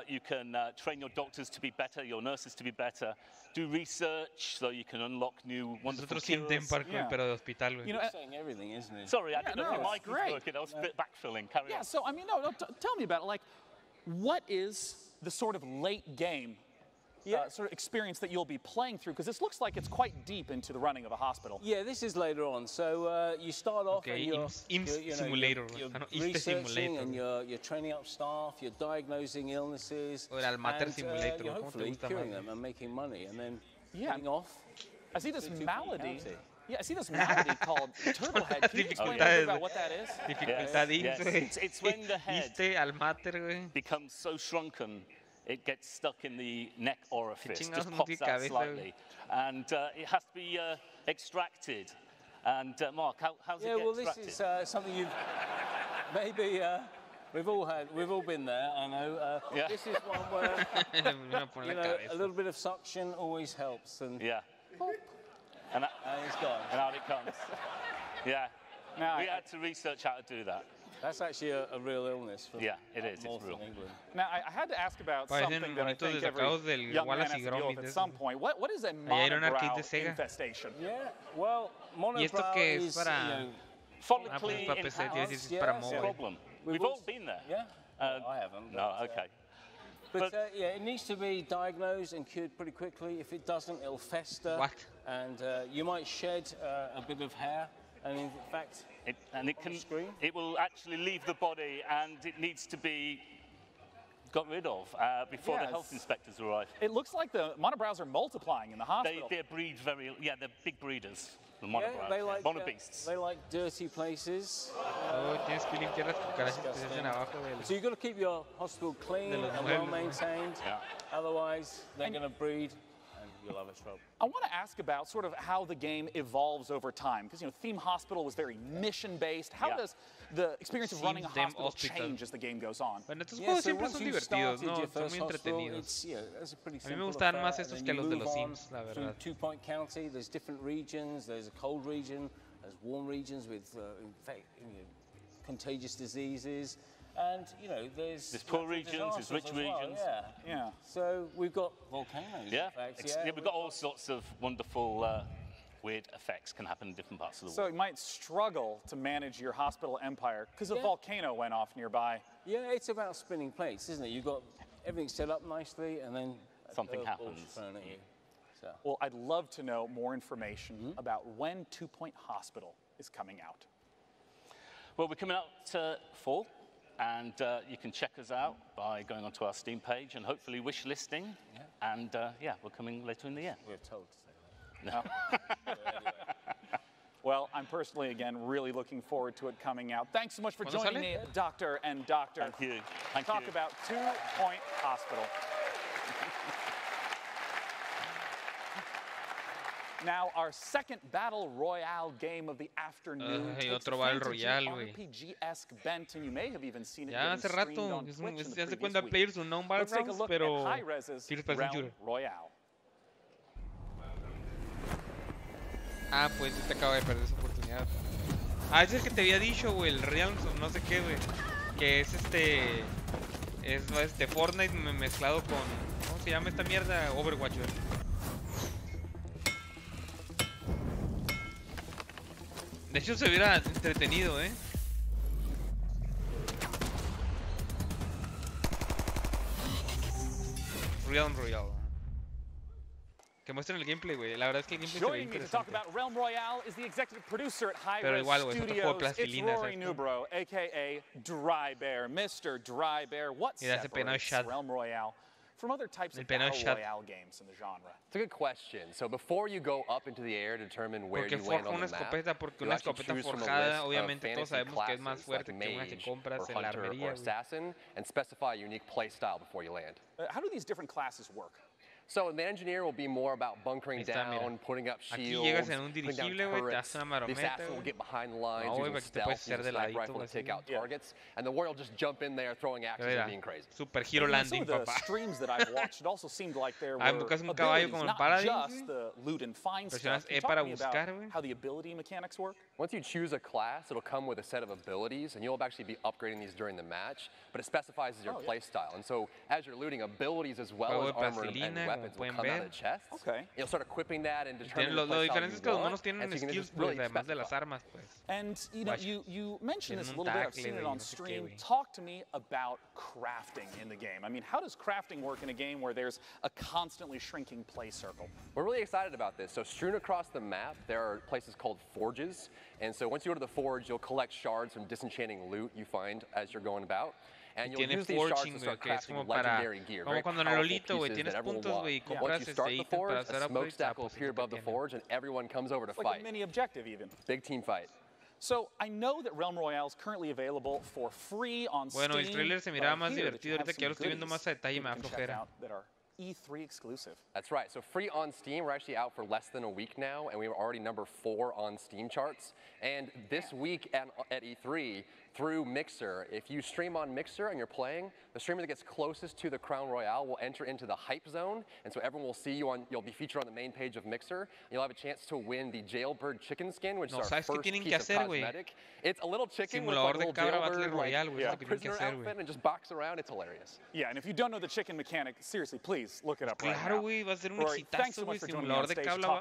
You can train your doctors to be better, your nurses to be better, do research so you can unlock new wonderful cures. Pero de hospital, you know, saying everything, isn't it? Sorry, I didn't know if your mic was working. I was backfilling. Carry on. Yeah, so, I mean, no, tell me about it. Like, what is the sort of late game sort of experience that you'll be playing through? Because this looks like it's quite deep into the running of a hospital. Yeah, this is later on. So you start off and you're researching and you're training up staff, you're diagnosing illnesses, and you're hopefully curing them and making money, and then heading off. I see this malady. Yeah, I see this malady called turtle head. Can you explain a bit about what that is? Yes. It's when the head becomes so shrunken it gets stuck in the neck orifice, just pops out slightly, and it has to be extracted. And Mark, how's it get extracted? This is something you've maybe we've all been there. I know. This is one where a little bit of suction always helps, and and it's gone. And out it comes. Yeah. Now we had to research how to do that. That's actually a real illness. It is. It's real. England. Now, I had to ask about something that I think every young man has to deal with at some point. What is a monobrow infestation? Yeah, well, monobrow is follically enhanced problem. We've all been there. Yeah, I haven't. No, okay. But yeah, it needs to be diagnosed and cured pretty quickly. If it doesn't, it'll fester. And you might shed a bit of hair. And in fact, it will actually leave the body, and it needs to be got rid of before the health inspectors arrive. It looks like the monobrows are multiplying in the hospital. They breed they're big breeders. The monobrows, they like monobeasts. They like dirty places. So you've got to keep your hospital clean and well maintained. Otherwise, they're going to breed. and you'll have a trouble. I want to ask about sort of how the game evolves over time, because Theme Hospital was very mission-based. How does the experience of running a hospital change as the game goes on? Bueno, estos juegos siempre son divertidos, ¿no? Son muy entretenidos. A mí me gustaban más estos que los de los Sims, la verdad. Two-Point County, there's different regions. There's a cold region, there's warm regions with contagious diseases. And, there's poor regions, there's rich regions. Yeah. So we've got volcanoes. Yeah, we've got all sorts of wonderful, weird effects can happen in different parts of the So world. you might struggle to manage your hospital empire because a volcano went off nearby. Yeah, it's about spinning plates, isn't it? You've got everything set up nicely, and then something happens. Thrown at you. So. Well, I'd love to know more information about when 2 Point Hospital is coming out. Well, we're coming out to fall. And you can check us out by going onto our Steam page and hopefully wish listing. And we're coming later in the year. We're told to say that. No. Well, I'm personally, again, really looking forward to it coming out. Thanks so much for joining me, Doctor and Doctor. Thank you. Talk about 2 Point Hospital. Now, our second Battle Royale game of the afternoon takes otro Battle Royale, güey. RPG-esque bent, and you may have even seen it Ya hace rato, ya se cuenta Players Unknown Battlegrounds, pero Tires para Realm Royale. Ah, pues te acabo de perder esa oportunidad. Ah, ese es el que te había dicho, güey, el Realms o no sé qué, güey. Que es Fortnite mezclado con, ¿cómo se llama esta mierda? Overwatch, güey. De hecho se hubiera entretenido, Realm Royale. Que muestren el gameplay, güey. La verdad es que el gameplay se ve interesante. Pero igual, güey, es otro juego de plastilina, ¿sabes? Nubro, a.k.a. Dry Bear, Mr. Dry Bear. What separates Realm Royale from other types of Battle Royale games in the genre? It's a good question. So before you go up into the air to determine where you land on the map, porque una escopeta forjada, obviamente todos sabemos que es más fuerte que una que compras en la armería, or assassin, and specify a unique play style before you land. How do these different classes work? So the engineer will be more about bunkering down, putting up shields, putting down turrets. The assassin will get behind the lines, using stealth, using a sniper rifle to take out targets, and the warrior will just jump in there, throwing axes and being crazy. Super hero landing, papá. Some of the streams that I've watched, it also seemed like there were abilities, not just the loot and find stuff. Can you talk to me about how the ability mechanics work? Once you choose a class, it'll come with a set of abilities, and you'll actually be upgrading these during the match, but it specifies your play style. And so as you're looting, abilities as well as armor and weapons will come out of the chest. Okay. You'll start equipping that and determining the play style you want. Además de las armas, pues. And you mentioned this a little bit. I've seen it on stream. Talk to me about crafting in the game. I mean, how does crafting work in a game where there's a constantly shrinking play circle? We're really excited about this. So strewn across the map, there are places called forges. And so once you go to the forge, you'll collect shards from disenchanting loot you find as you're going about. And you'll use these shards to start crafting legendary gear, very powerful pieces that everyone wants. Once you start the forge, a smokestack will appear above the forge, and everyone comes over to fight. Like a mini objective, even. Big team fight. So I know that Realm Royale is currently available for free on Steam. Bueno, el trailer se miraba más divertido ahorita que ya lo estoy viendo más a detalle y me da flojera. E3 exclusive. That's right. So free on Steam. We're actually out for less than a week now, and we were already number 4 on Steam charts. And this week at E3, through Mixer, if you stream on Mixer and you're playing, the streamer that gets closest to the Crown Royale will enter into the hype zone, and so everyone will see you you'll be featured on the main page of Mixer. You'll have a chance to win the Jailbird chicken skin, which is our first piece of cosmetic. It's a little chicken with like a little jailbird, prisoner outfit, and just box around. It's hilarious. Yeah, and if you don't know the chicken mechanic, seriously, please look it up right now. Claro, güey, va a ser un exitazo, güey, simulador de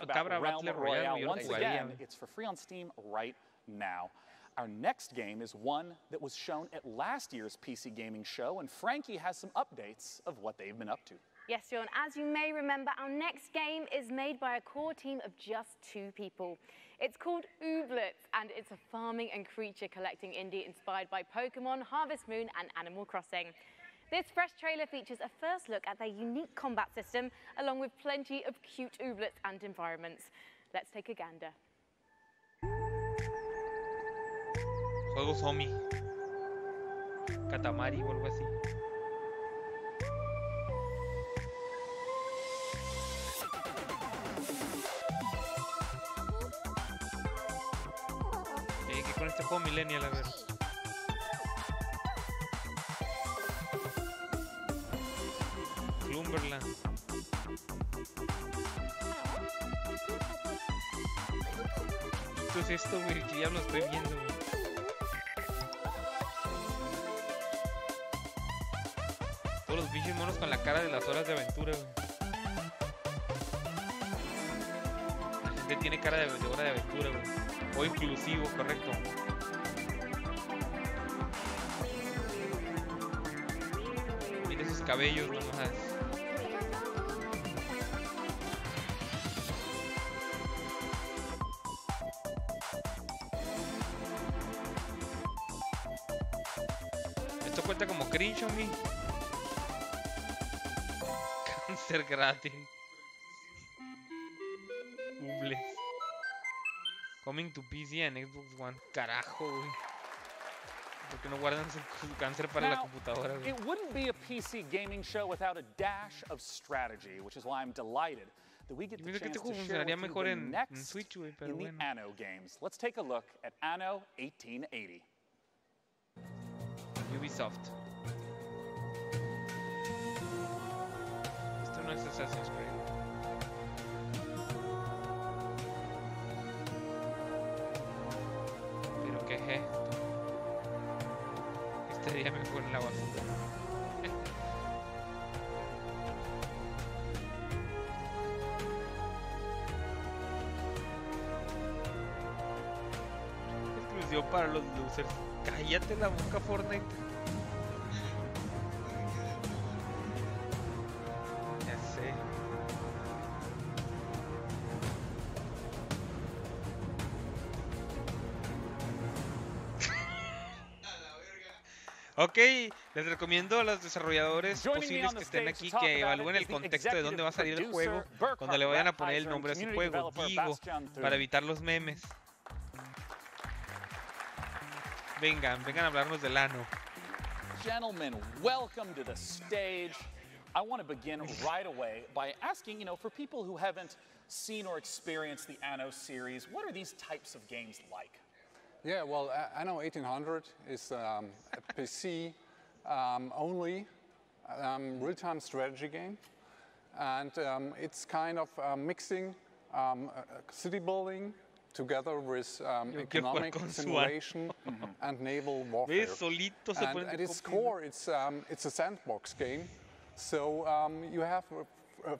cabra Battle Royale, yo lo jugaría. It's for free on Steam right now. Our next game is one that was shown at last year's PC gaming show, and Frankie has some updates of what they've been up to. Yes, John, as you may remember, our next game is made by a core team of just 2 people. It's called Ooblets, and it's a farming and creature collecting indie inspired by Pokemon, Harvest Moon, and Animal Crossing. This fresh trailer features a first look at their unique combat system, along with plenty of cute ooblets and environments. Let's take a gander. Juego Sony. Katamari o algo así. con este juego Millennial, a ver. Slumberland. ¿Qué es esto, güey? Que ya lo estoy viendo, güey. Todos los bichos monos con la cara de las horas de aventura, güey. La gente tiene cara de hora de aventura, güey. O inclusivo, correcto. Mira esos cabellos nomás. Esto cuenta como cringe, homie. Cáncer gratis. Ubles. Coming to PC and Xbox One. Carajo, güey. ¿Por qué no guardan su cáncer para la computadora, güey? It wouldn't be a PC gaming show without a dash of strategy, which is why I'm delighted that we get the chance to share with you the next Switch, güey, pero in the bueno. Anno games. Let's take a look at Anno 1880. Ubisoft. Esto no es Assassin's Creed. Pero qué es esto. Estaría mejor en la basura. Exclusivo para los losers. Cállate la boca, Fortnite. Ya sé. Ok, les recomiendo a los desarrolladores posibles que estén aquí que evalúen el contexto de dónde va a salir el juego, donde le vayan a poner el nombre a su juego, digo, para evitar los memes. Vengan a hablarnos del ano. Gentlemen, welcome to the stage. I want to begin right away by asking, for people who haven't seen or experienced the Anno series, what are these types of games like? Yeah, well, Anno 1800 is a PC only real-time strategy game, and it's kind of mixing city building together with economic simulation and naval warfare. And at its core, it's a sandbox game, so you have a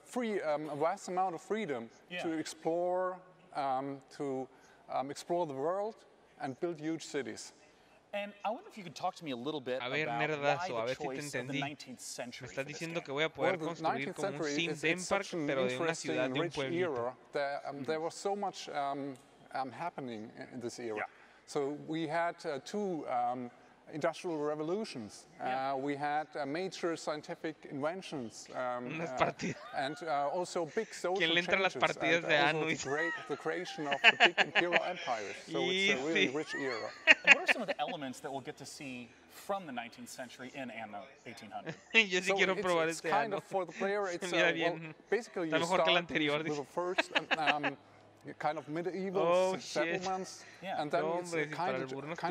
vast amount of freedom to explore the world and build huge cities. And I wonder if you could talk to me a little bit about why the choice of the 19th century. Me estás diciendo que voy a poder construir como un sim theme park, pero de una ciudad, de un pueblito. There was so much happening in this era. So we had two industrial revolutions. We had major scientific inventions and also big social changes, and also the creation of the big imperial empires. So it's a really rich era. And what are some of the elements that we'll get to see from the 19th century in Anno 1800? Yo sí quiero probar este kind Anno. of for the player, it's basically Está you mejor que el start anterior. with the first kind of medieval settlements, and then it's kind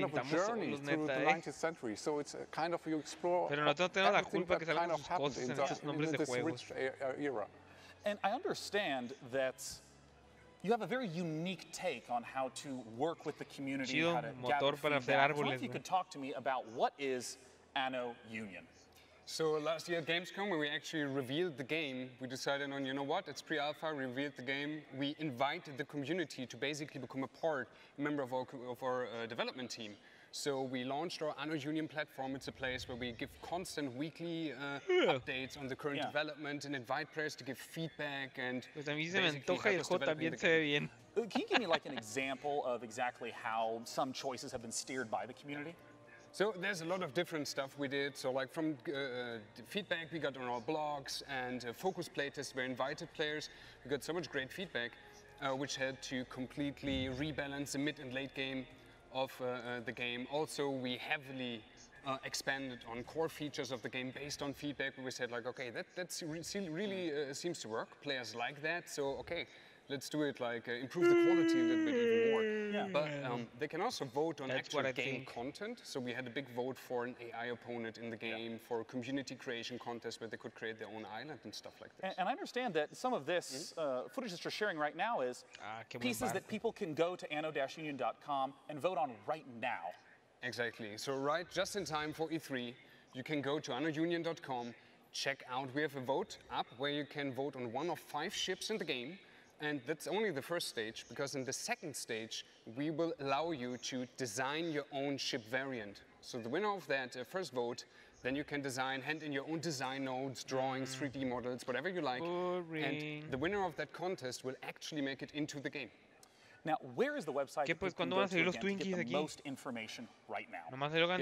of a journey through the 19th century. So it's kind of you explore everything that kind of happened in this rich era. And I understand that you have a very unique take on how to work with the community, how to gather feedback. So if you could talk to me about what is Anno Union. So last year at Gamescom, when we actually revealed the game, we decided on, you know what, it's pre-alpha, we revealed the game. We invited the community to basically become a member of our development team. So we launched our Anno Union platform. It's a place where we give constant weekly updates on the current development and invite players to give feedback and Pues a mí se me antoja y el juego también se ve bien. Can you give me like an example of exactly how some choices have been steered by the community? So there's a lot of different stuff we did. So like from feedback we got on our blogs and focus playtests where invited players. We got so much great feedback, which had to completely rebalance the mid and late game of the game. Also, we heavily expanded on core features of the game based on feedback. We said like, okay, that really seems to work. Players like that. So okay, let's do it like improve the quality a little bit even more. Yeah. But they can also vote on actual game content. So we had a big vote for an AI opponent in the game, for a community creation contest where they could create their own island and stuff like this. And I understand that some of this footage that you're sharing right now is pieces that people can go to anno-union.com and vote on right now. Exactly. So right just in time for E3, you can go to anno-union.com, check out, we have a vote up where you can vote on one of 5 ships in the game. And that's only the first stage, because in the second stage, we will allow you to design your own ship variant. So the winner of that first vote, then you can design, hand in your own design nodes, drawings, 3D models, whatever you like. And the winner of that contest will actually make it into the game. Now, where is the website that pues, you can go to again to get the most information right now?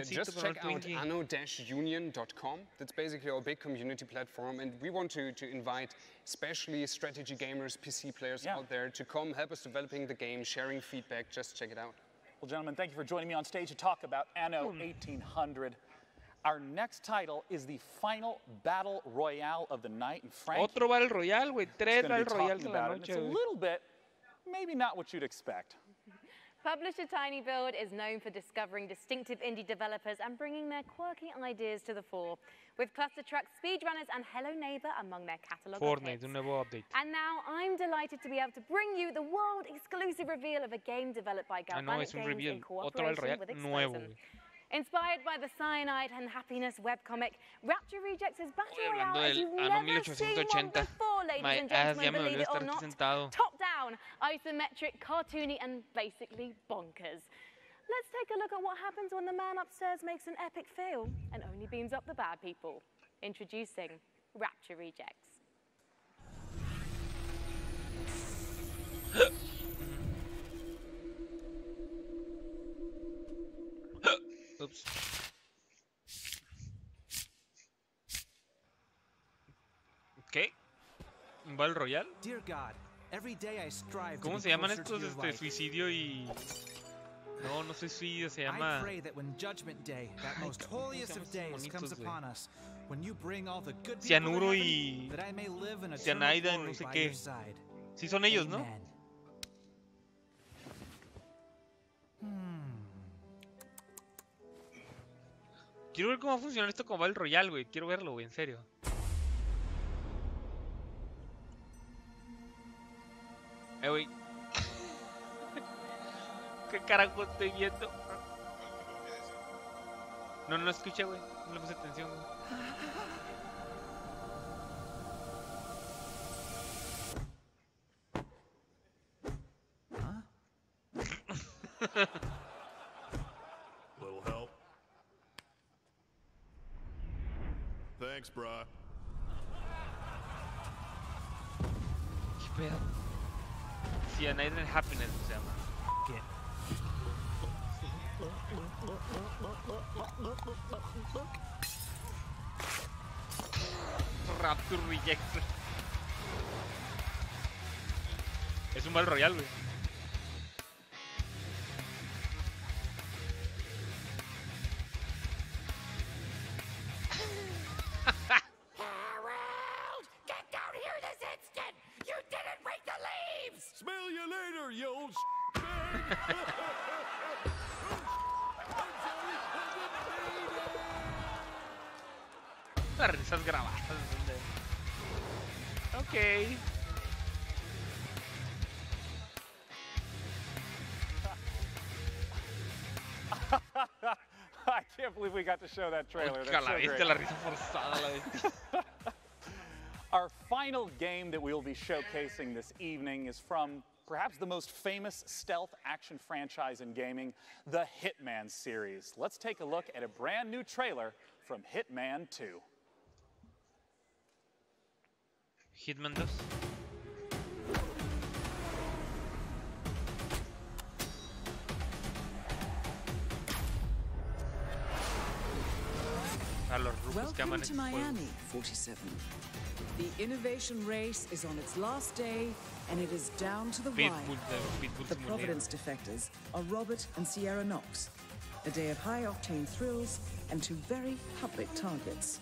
Just check out anno-union.com. That's basically our big community platform, and we want to invite especially strategy gamers, PC players out there to come help us developing the game, sharing feedback. Just check it out. Well, gentlemen, thank you for joining me on stage to talk about Anno 1800. Our next title is the final battle royale of the night. And Frank, otro battle royale, güey. 3 battle royales de la noche. It's a little bit, maybe not what you'd expect. Publisher tinyBuild is known for discovering distinctive indie developers and bringing their quirky ideas to the fore, with Cluster Truck, Speedrunners, and Hello Neighbor among their catalogue of hits. Un nuevo update. And now I'm delighted to be able to bring you the world-exclusive reveal of a game developed by Galvanic Games in cooperation with Exposum. Inspired by the Cyanide and Happiness webcomic, Rapture Rejects is Battle Royale as you've never seen one before, ladies and gentlemen, believe it or not. Top down, isometric, cartoony, and basically bonkers. Let's take a look at what happens when the man upstairs makes an epic fail and only beams up the bad people. Introducing Rapture Rejects. Oops. ¿Qué? ¿Un Battle Royale? ¿Cómo se llaman estos? Suicidio y... No, no soy suicidio, se llama... Cianuro y... Cianaida, no sé qué. Sí son ellos, ¿no? Quiero ver cómo funciona esto con Battle Royale, güey. Quiero verlo, güey, en serio. Güey. ¿Qué carajo estoy viendo? No, no escuché, güey. No le puse atención, güey. Little help. Thanks, brah. ¿Qué pedo? Cyanide and Happiness se llama. ¿Qué? Rapture Rejects. Es un Battle Royale, güey. Smell you later, you old Las risas grabadas. Ok. I can't believe we got to show that trailer. That's so great. La risa forzada, la viste. Our final game that we'll be showcasing this evening is from perhaps the most famous stealth action franchise in gaming, the Hitman series. Let's take a look at a brand new trailer from Hitman 2. Hitman 2. Welcome to Miami, 47. The innovation race is on its last day, and it is down to the wire. The Providence defectors are Robert and Sierra Knox. A day of high-octane thrills and 2 very public targets.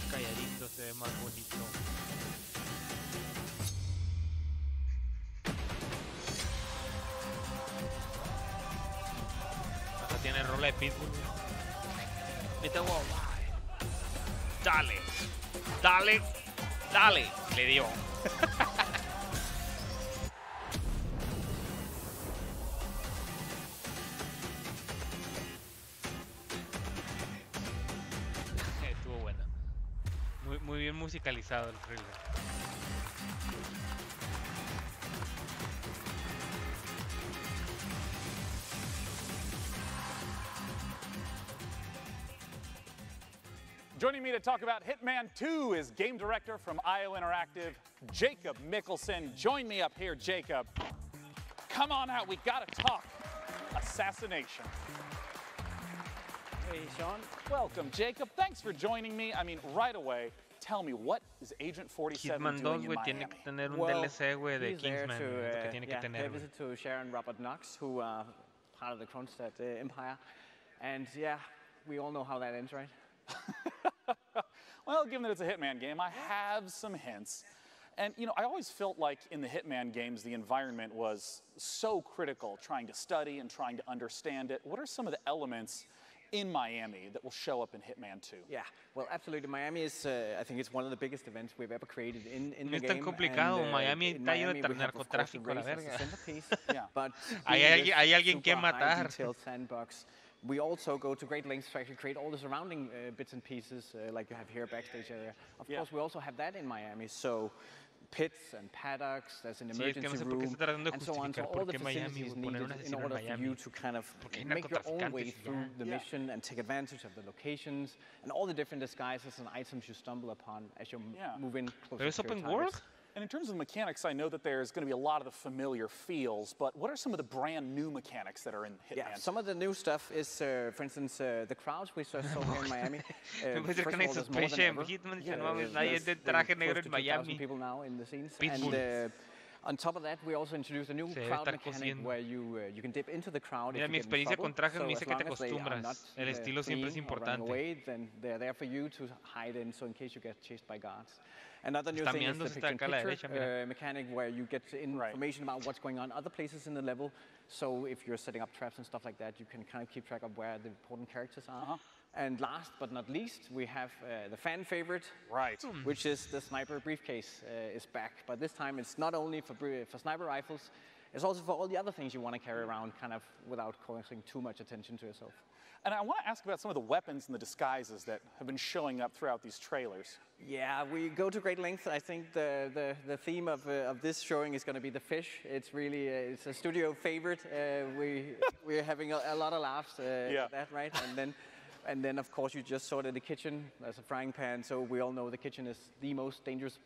Calladito se ve más bonito. de Pitbull. Dale. Dale. Dale. Le dio. Estuvo buena. Muy bien musicalizado el thriller. Joining me to talk about Hitman 2 is game director from IO Interactive, Jacob Mikkelsen. Join me up here, Jacob. Come on out, we gotta talk. Assassination. Hey, Sean. Welcome, Jacob. Thanks for joining me. I mean, right away, tell me, what is Agent 47 Hitman 2, doing in güey, Miami? tiene que tener un DLC, güey, de he's there Kingsman. to, Lo que tiene que tener, pay a güey. visit to Sharon Robert Knox, who are part of the Kronstadt Empire. And yeah, we all know how that ends, right? Well, given that it's a Hitman game, I have some hints. And, you know, I always felt like in the Hitman games, the environment was so critical, trying to study and trying to understand it. What are some of the elements in Miami that will show up in Hitman 2? Yeah, well, absolutely. Miami is, I think it's one of the biggest events we've ever created in the game. No es tan complicado. Miami está lleno de narcotráfico, la verga. But hay alguien que matar. Detailed sandbox. We also go to great lengths to actually create all the surrounding bits and pieces, like you have here, backstage area. Of course, we also have that in Miami. So pits and paddocks, there's an emergency room, and so on. So all the facilities needed in order for you to kind of make your own way through the mission and take advantage of the locations and all the different disguises and items you stumble upon as you move in closer to your targets. And in terms of the mechanics, I know that there's going to be a lot of the familiar feels, but what are some of the brand new mechanics that are in Hitman? Yeah, some of the new stuff is, for instance, the crowds we saw here in Miami. First of all, there's more than ever. There's close to 2,000 people now in the scenes. And on top of that, we also introduced a new crowd mechanic where you can dip into the crowd. Mira, mi experiencia con trajes me dice que te as long as acostumbras. El estilo siempre es importante. away, then they're there for you to hide in, so in case you get chased by guards. Another new thing is the picture-in-picture mechanic where you get information about what's going on other places in the level. So if you're setting up traps and stuff like that, you can kind of keep track of where the important characters are. And last but not least, we have the fan favorite, which is the sniper briefcase is back. But this time it's not only for sniper rifles, it's also for all the other things you want to carry around kind of without causing too much attention to yourself. And I want to ask about some of the weapons and the disguises that have been showing up throughout these trailers. Yeah, we go to great lengths. I think the theme of this showing is going to be the fish. It's really it's a studio favorite. We're having a lot of laughs at that, right? And then of course you just saw it in the kitchen as a frying pan. So we all know the kitchen is the most dangerous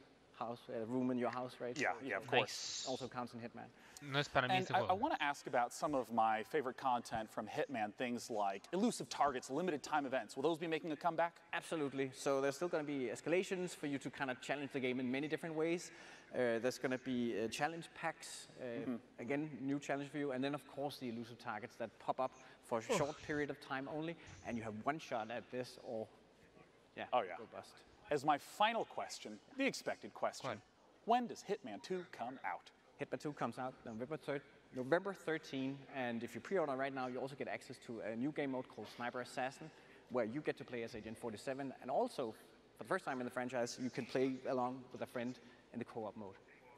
room in your house, right? Yeah, of course. Also counts in Hitman. No es para mí And I want to ask about some of my favorite content from Hitman, things like elusive targets, limited time events. Will those be making a comeback? Absolutely. So there's still going to be escalations for you to kind of challenge the game in many different ways. There's going to be challenge packs, again, new challenge for you. And then, of course, the elusive targets that pop up for a short period of time only. And you have one shot at this or, go bust. As my final question, the expected question, when does Hitman 2 come out? Hitman 2 comes out November 13, and if you pre-order right now, you also get access to a new game mode called Sniper Assassin, where you get to play as Agent 47, and also, for the first time in the franchise, you can play along with a friend in the co-op mode.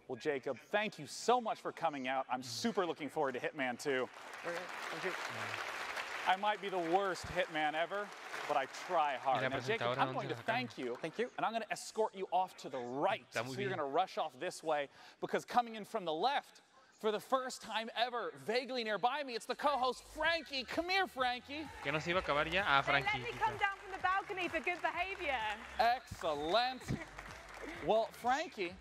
Well, Jacob, thank you so much for coming out. I'm super looking forward to Hitman 2. Thank you. I might be the worst Hitman ever, but I try hard. Now, Jacob, I'm going to thank you. Thank you. And I'm going to escort you off to the right. So you're going to rush off this way, because coming in from the left, for the first time ever, vaguely nearby me, it's the co-host, Frankie. Come here, Frankie. ¿Que no se iba a acabar ya? Ah, Frankie. Let me come down from the balcony for good behavior. Excellent. Well, Frankie,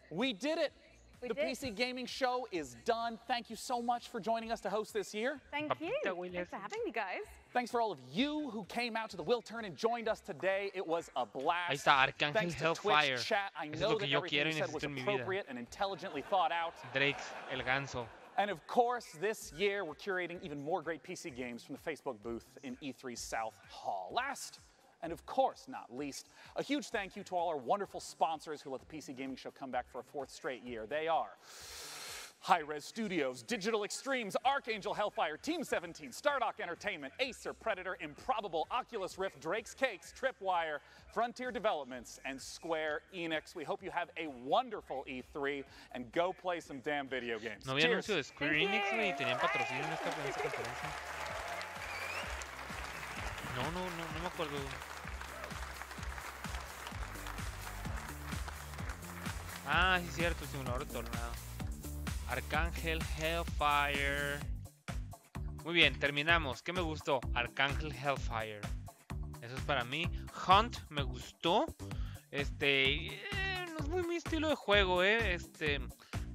we did it. The PC Gaming Show is done. Thank you so much for joining us to host this year. Thank you. Thanks for having me, guys. Thanks for all of you who came out to the Will Turn and joined us today. It was a blast. Ahí está, Arcángel Thanks to Hellfire. Twitch chat. I Eso es know lo que that yo everything quiero you y said was necesito en mi vida. appropriate and intelligently thought out. Drake, el ganso. And of course, this year we're curating even more great PC games from the Facebook booth in E3 South Hall. Last, and of course not least, a huge thank you to all our wonderful sponsors who let the PC Gaming Show come back for a fourth straight year. They are Hi-Res Studios, Digital Extremes, Archangel Hellfire, Team 17, Stardock Entertainment, Acer, Predator, Improbable, Oculus Rift, Drake's Cakes, Tripwire, Frontier Developments, and Square Enix. We hope you have a wonderful E3 and go play some damn video games. No había anuncio de Square Enix, güey, y tenían patrocinio en esta conferencia. No me acuerdo. Ah, sí, cierto, simulador de tornado. Arcángel Hellfire. Muy bien, terminamos. ¿Qué me gustó? Arcángel Hellfire. Eso es para mí. Hunt me gustó. No es muy mi estilo de juego,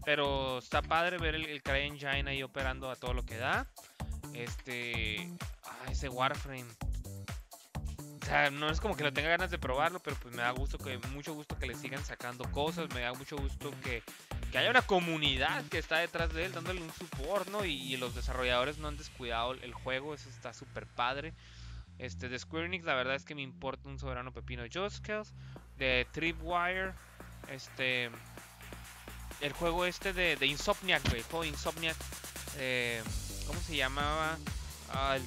pero está padre ver el CryEngine ahí operando a todo lo que da. Ese Warframe. O sea, no es como que no tenga ganas de probarlo, pero pues me da mucho gusto que le sigan sacando cosas. Me da mucho gusto que haya una comunidad que está detrás de él dándole un support, ¿no? Y los desarrolladores no han descuidado el juego. Eso está súper padre. De Square Enix, la verdad es que me importa un soberano pepino. Juskels, de Tripwire, el juego de Insomniac, güey, el juego de Insomniac, ¿cómo se llamaba?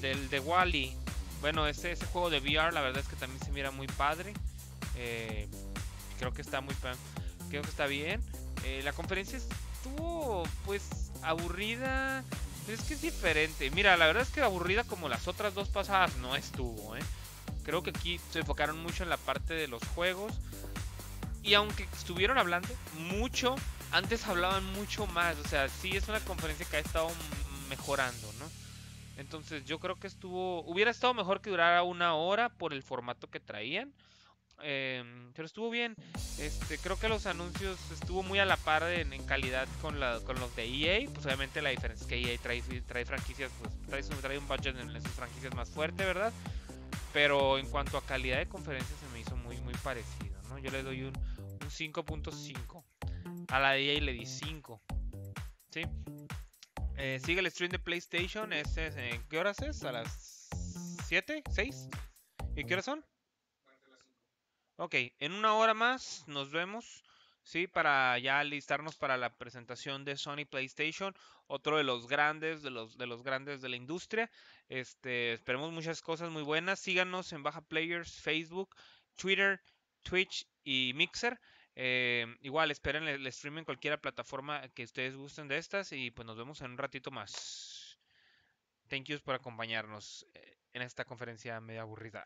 El de Wall-E. Bueno, ese juego de VR, la verdad es que también se mira muy padre. Creo que está bien. La conferencia estuvo, pues, aburrida. Es que es diferente. Mira, la verdad es que aburrida como las otras dos pasadas no estuvo, Creo que aquí se enfocaron mucho en la parte de los juegos. Y aunque estuvieron hablando mucho, antes hablaban mucho más. O sea, sí es una conferencia que ha estado mejorando, ¿no? Entonces yo creo que hubiera estado mejor que durara 1 hora por el formato que traían. Pero estuvo bien. Creo que los anuncios estuvo muy a la par en calidad con los de EA. Pues obviamente la diferencia es que EA trae franquicias, pues trae un budget en sus franquicias más fuerte, ¿verdad? Pero en cuanto a calidad de conferencia se me hizo muy, muy parecido, ¿no? Yo le doy un 5.5. A la de EA le di 5. ¿Sí? Sigue el stream de PlayStation. ¿Qué horas es? ¿A las 7? ¿6? ¿Y qué horas son? Ok, en 1 hora más nos vemos, ¿sí? Para ya alistarnos para la presentación de Sony PlayStation, otro de los grandes, de los grandes de la industria. Esperemos muchas cosas muy buenas. Síganos en Baja Players, Facebook, Twitter, Twitch y Mixer. Igual, esperen el stream en cualquier plataforma que ustedes gusten de estas y pues nos vemos en un ratito más. Thank yous por acompañarnos en esta conferencia medio aburrida.